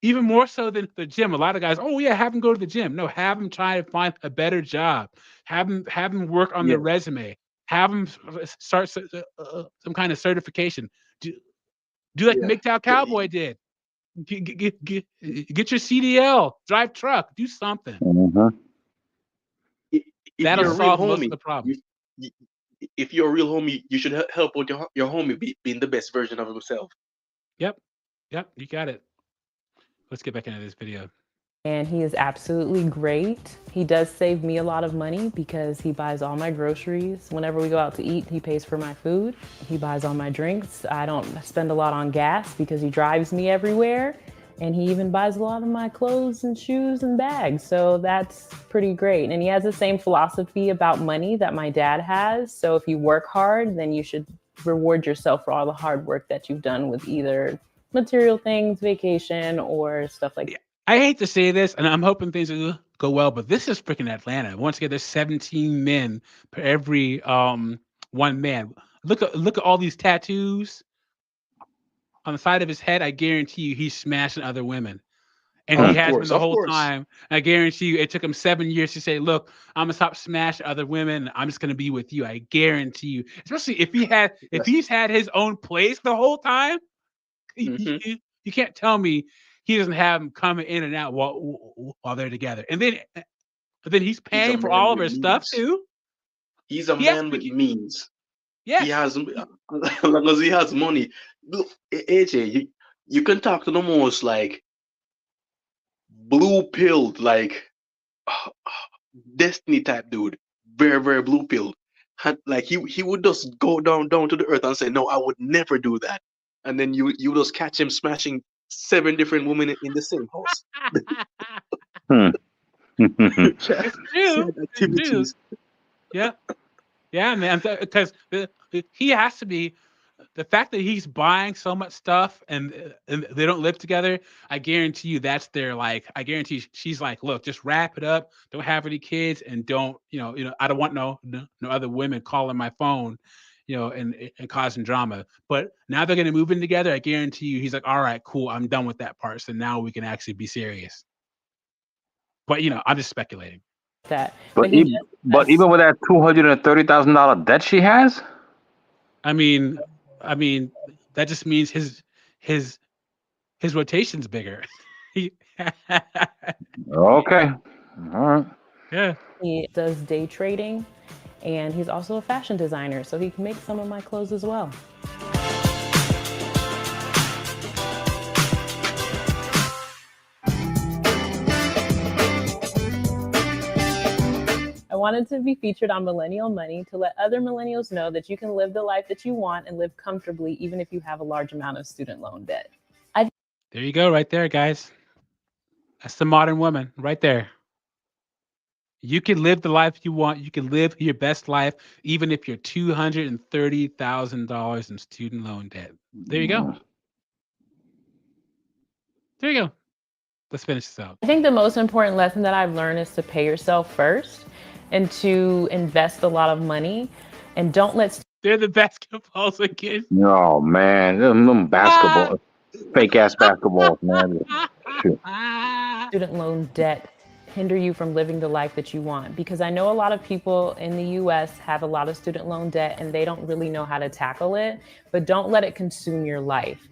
Even more so than the gym. A lot of guys, oh yeah, have them go to the gym. No, have them try to find a better job. Have them work on their resume. Have them start some kind of certification. Do like MGTOW Cowboy did. Get your CDL. Drive truck. Do something. If That'll you're a real solve most homie, of the problem. if you're a real homie, you should help out your homie being the best version of himself. Yep, you got it. Let's get back into this video. And he is absolutely great. He does save me a lot of money because he buys all my groceries. Whenever we go out to eat, he pays for my food. He buys all my drinks. I don't spend a lot on gas because he drives me everywhere. And he even buys a lot of my clothes and shoes and bags. So that's pretty great. And he has the same philosophy about money that my dad has. So if you work hard, then you should reward yourself for all the hard work that you've done with either material things, vacation, or stuff like that. I hate to say this, and I'm hoping things will go well, but this is freaking Atlanta. Once again, there's 17 men per every one man. Look at all these tattoos on the side of his head. I guarantee you he's smashing other women. And he has been the whole time. I guarantee you it took him 7 years to say, look, I'm gonna stop smashing other women. I'm just gonna be with you. I guarantee you. Especially if he's had his own place the whole time. You can't tell me he doesn't have them coming in and out while they're together. And then he's paying for all of her stuff too. He's a man with means. Yeah. He has, as long as he has money. Look, AJ, you can talk to the most like blue-pilled, like destiny type dude. Very, very blue-pilled. Like he would just go down to the earth and say, no, I would never do that. And then you just catch him smashing 7 different women in the same house. It's true. Activities. Yeah, man. Because he has to be. The fact that he's buying so much stuff and they don't live together, I guarantee you that's their like. I guarantee she's like, look, just wrap it up. Don't have any kids and don't, I don't want no other women calling my phone, and causing drama. But now they're gonna move in together. I guarantee you, he's like, all right, cool, I'm done with that part. So now we can actually be serious. But I'm just speculating. That. But even with that $230,000 debt she has, I mean, that just means his rotation's bigger. okay, all right. Yeah. He does day trading, and he's also a fashion designer, so he can make some of my clothes as well. I wanted to be featured on Millennial Money to let other millennials know that you can live the life that you want and live comfortably, even if you have a large amount of student loan debt. There you go, right there, guys. That's the modern woman, right there. You can live the life you want. You can live your best life, even if you're $230,000 in student loan debt. There you go. There you go. Let's finish this out. I think the most important lesson that I've learned is to pay yourself first and to invest a lot of money, and don't let... They're the basketballs again. Oh man, them basketball, fake ass basketballs, man. Student loan debt hinder you from living the life that you want, because I know a lot of people in the US have a lot of student loan debt and they don't really know how to tackle it, but don't let it consume your life.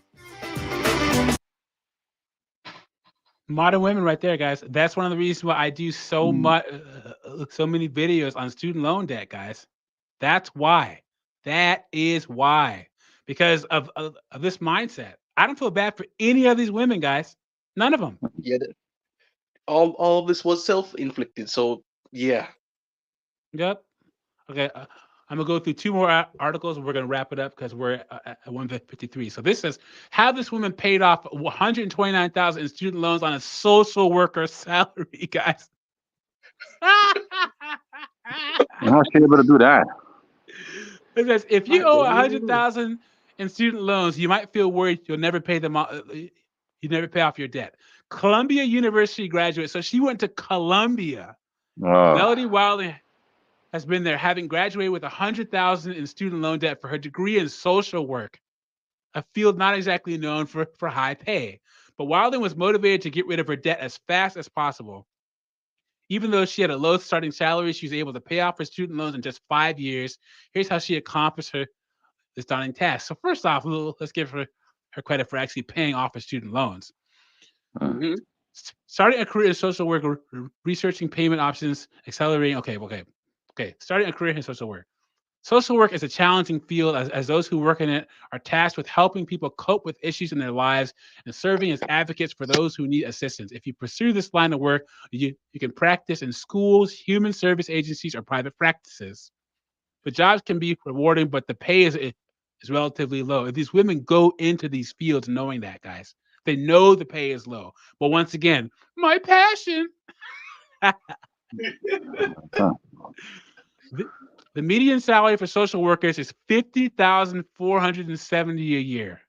Modern women right there, guys. That's one of the reasons why I do so much, so many videos on student loan debt, guys. That's why. That is why. Because of this mindset. I don't feel bad for any of these women, guys. None of them. Yeah, all of this was self-inflicted. So yeah. Yep. Okay. I'm gonna go through two more articles and we're gonna wrap it up because we're at 153. So this says how this woman paid off 129,000 in student loans on a social worker salary, guys. How's she able to do that? It says if you owe 100,000 in student loans, you might feel worried you'll never pay them off. You never pay off your debt. Columbia University graduate, so she went to Columbia. Melody Wilding has been there, having graduated with 100,000 in student loan debt for her degree in social work, a field not exactly known for high pay. But Wilding was motivated to get rid of her debt as fast as possible. Even though she had a low starting salary, she was able to pay off her student loans in just 5 years. Here's how she accomplished this daunting task. So first off, let's give her credit for actually paying off her student loans. Mhm. Starting a career in social work, researching payment options, accelerating. Okay. Starting a career in social work. Social work is a challenging field as those who work in it are tasked with helping people cope with issues in their lives and serving as advocates for those who need assistance. If you pursue this line of work, you can practice in schools, human service agencies, or private practices. The jobs can be rewarding, but the pay is relatively low. If these women go into these fields knowing that, guys, they know the pay is low. But once again, my passion. The median salary for social workers is $50,470 a year.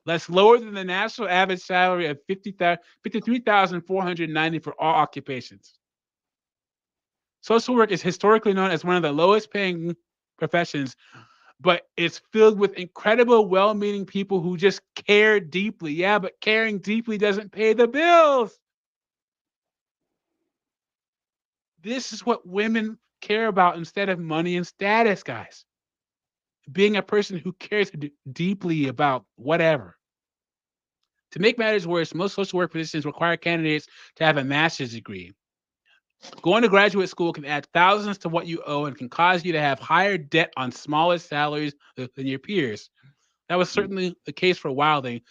That's lower than the national average salary of $53,490 for all occupations. Social work is historically known as one of the lowest paying professions, but it's filled with incredible, well-meaning people who just care deeply. Yeah, but caring deeply doesn't pay the bills. This is what women care about instead of money and status, guys. Being a person who cares deeply about whatever. To make matters worse, most social work positions require candidates to have a master's degree. Going to graduate school can add thousands to what you owe and can cause you to have higher debt on smaller salaries than your peers. That was certainly the case for Wilding.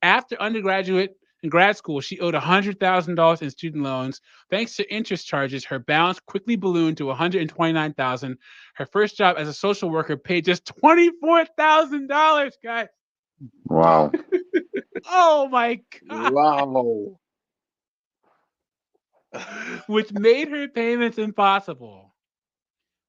After undergraduate and grad school, she owed $100,000 in student loans. Thanks to interest charges, her balance quickly ballooned to $129,000. Her first job as a social worker paid just $24,000, guys. Wow. Oh my God. Wow. Which made her payments impossible.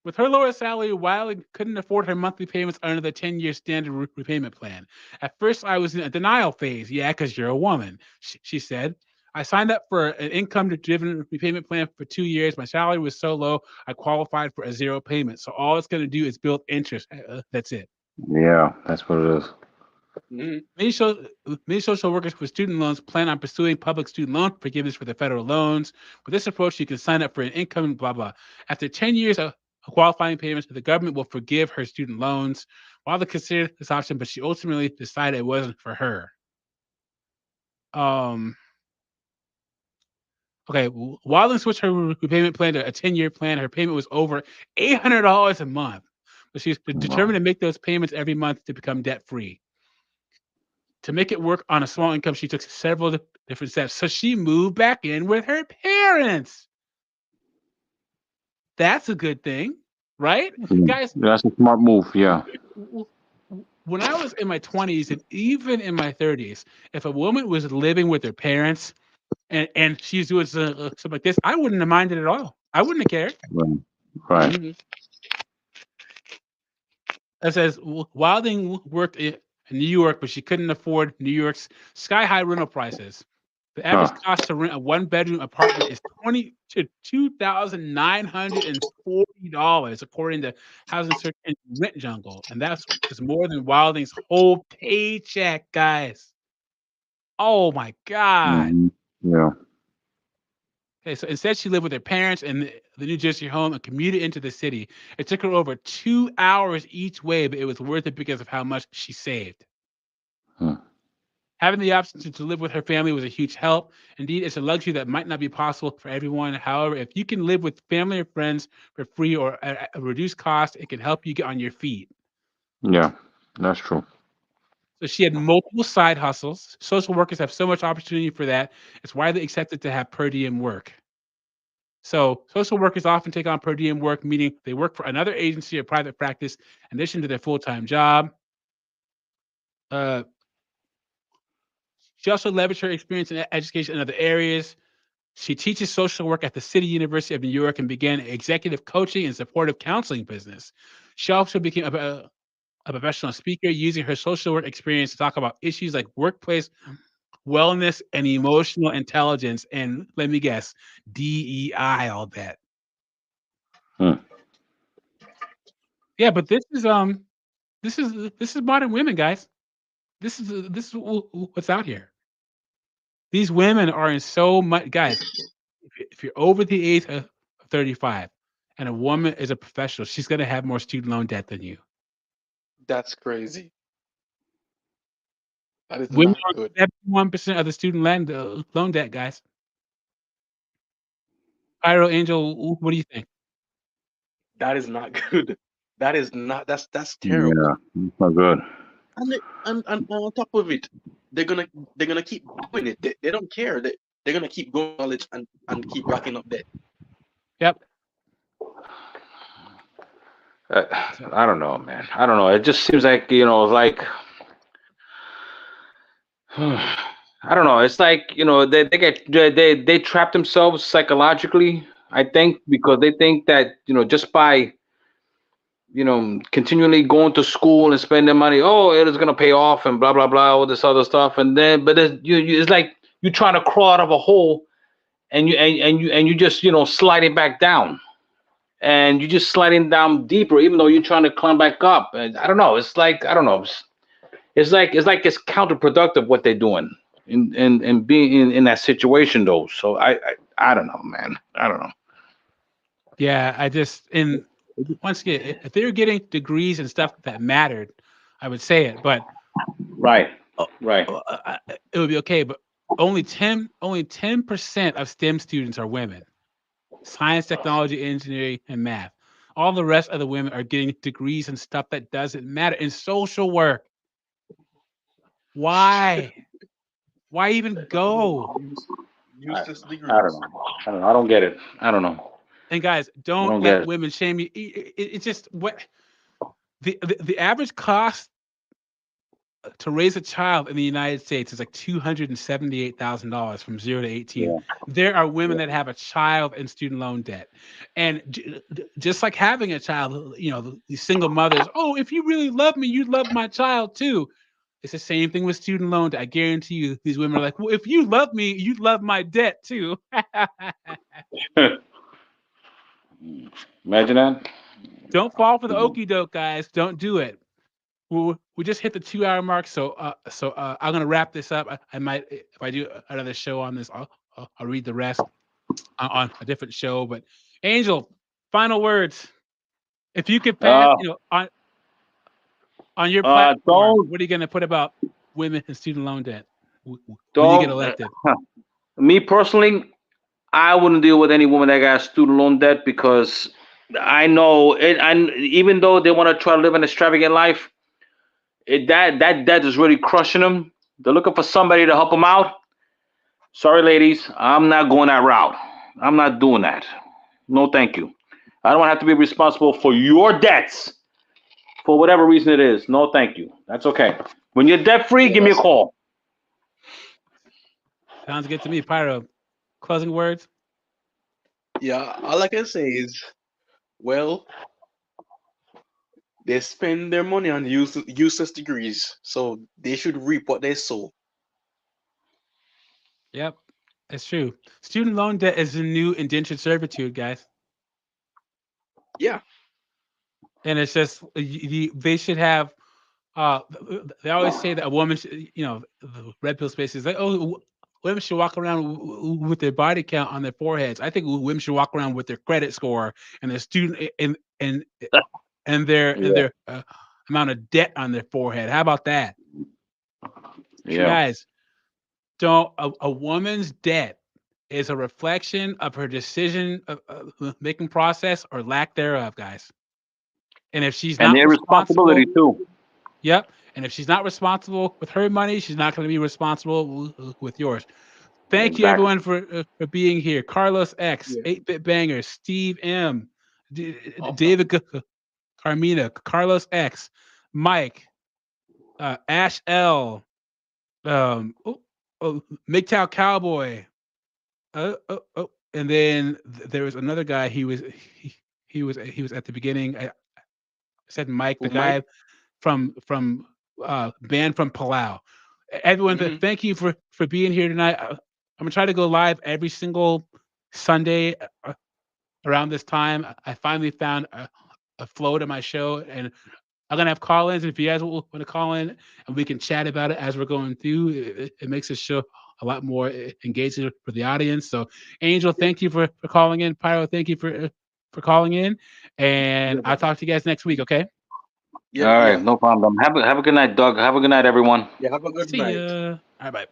With her lower salary, Wilding couldn't afford her monthly payments under the 10-year standard repayment plan. At first, I was in a denial phase. Yeah, because you're a woman, she said. I signed up for an income-driven repayment plan for 2 years. My salary was so low, I qualified for a zero payment. So all it's going to do is build interest. That's it. Yeah, that's what it is. Mhm. Many social workers with student loans plan on pursuing public student loan forgiveness for the federal loans. With this approach, you can sign up for an income, blah, blah. After 10 years of qualifying payments, the government will forgive her student loans. Wilder considered this option, but she ultimately decided it wasn't for her. Okay, Wilding switched her repayment plan to a 10-year plan. Her payment was over $800 a month, but she's determined to make those payments every month to become debt-free. To make it work on a small income, she took several different steps. So she moved back in with her parents. That's a good thing, right? Guys, That's a smart move. Yeah. when I was in my 20s and even in my 30s, if a woman was living with her parents and she's doing something like this, I wouldn't have minded at all. I wouldn't have cared. Right. Mhm. It says Wilding worked in New York, but she couldn't afford New York's sky-high rental prices. The average cost to rent a one-bedroom apartment is $22,940, according to Housing Search and Rent Jungle, and that's more than Wilding's whole paycheck, guys. Oh my God! Mhm. Yeah. Okay, so instead she lived with her parents in the New Jersey home and commuted into the city. It took her over 2 hours each way, but it was worth it because of how much she saved. Hmm. Having the option to live with her family was a huge help. Indeed, it's a luxury that might not be possible for everyone. However, if you can live with family or friends for free or at a reduced cost, it can help you get on your feet. Yeah, that's true. So she had multiple side hustles. Social workers have so much opportunity for that. It's widely accepted to have per diem work. So social workers often take on per diem work, meaning they work for another agency or private practice in addition to their full-time job. Uh, she also leveraged her experience in education in other areas. She teaches social work at the City University of New York and began executive coaching and supportive counseling business. She also became a professional speaker using her social work experience to talk about issues like workplace wellness and emotional intelligence. And let me guess, DEI, all that. Yeah, but this is modern women, guys. This is what's out here. These women are in so much, guys. If you're over the age of 35 and a woman is a professional, she's going to have more student loan debt than you. That's crazy. That is Women not are good. 71% of the student loan debt, guys. Pyro Angel, what do you think? That is not good. That is not. That's terrible. Yeah, it's not good. And on top of it, they're gonna keep doing it. They don't care. They're gonna keep going to college and keep racking up debt. Yep. I don't know, man. I don't know. It just seems like, like I don't know. It's like, they trap themselves psychologically, I think, because they think that, just by, continually going to school and spending money, it is gonna pay off and blah blah blah, all this other stuff, and then but it's like you're trying to crawl out of a hole, and you just sliding back down, and you're just sliding down deeper, even though you're trying to climb back up. And I don't know. It's like I don't know. It's like it's counterproductive what they're doing in being in that situation though. So I don't know, man. I don't know. Yeah, once again, if they were getting degrees and stuff that mattered, I would say it. But right, it would be okay. But only 10% of STEM students are women. Science, technology, engineering, and math. All the rest of the women are getting degrees and stuff that doesn't matter in social work. Why? Why even go? Useless degrees. I don't know. I don't get it. I don't know. And guys, don't let women shame you. It's just what the average cost to raise a child in the United States is like $278,000 from 0 to 18. Yeah. There are women that have a child in student loan debt, and just like having a child, these single mothers. Oh, if you really love me, you'd love my child too. It's the same thing with student loan debt. I guarantee you, these women are like, well, if you love me, you'd love my debt too. Imagine that. Don't fall for the okie doke, guys. Don't do it. We just hit the 2-hour mark, so I'm gonna wrap this up. I might, if I do another show on this, I'll read the rest on a different show. But Angel, final words. If you could pass, on your platform, what are you gonna put about women and student loan debt when you get elected? Me personally, I wouldn't deal with any woman that got student loan debt, because I know it. And even though they want to try to live an extravagant life, that debt is really crushing them. They're looking for somebody to help them out. Sorry, ladies, I'm not going that route. I'm not doing that. No, thank you. I don't have to be responsible for your debts for whatever reason it is. No, thank you. That's okay. When you're debt free, give me a call. Sounds good to me. Pyro, closing words? Yeah, all I can say is, well, they spend their money on useless degrees, so they should reap what they sow. Yep, that's true. Student loan debt is the new indentured servitude, guys. Yeah. And it's just, they should have, they always say that a woman should, the red pill space is like, oh, women should walk around with their body count on their foreheads. I think women should walk around with their credit score and their student and their amount of debt on their forehead. How about that? Yeah. Guys, a woman's debt is a reflection of her decision making process or lack thereof, guys. And if she's not responsibility too. Yep. And if she's not responsible with her money, she's not going to be responsible with yours. Thank you Exactly. everyone for being here. Carlos X, Yeah. 8-Bit Banger, Steve M, Awesome. David Carmina, Carlos X, Mike, Ash L, MGTOW Cowboy, and then there was another guy. He was at the beginning. I said Mike, the Who, guy Mike? from band from Palau. Everyone, Mhm. thank you for being here tonight. I'm gonna try to go live every single Sunday around this time. I finally found a flow to my show, and I'm gonna have call-ins. If you guys want to call in, and we can chat about it as we're going through, it makes the show a lot more engaging for the audience. So, Angel, thank you for calling in. Pyro, thank you for calling in, and I'll talk to you guys next week. Okay? Yeah, All right, yeah. no problem. Have a good night, Doug. Have a good night, everyone. Yeah, have a good See night. ya. All right, bye.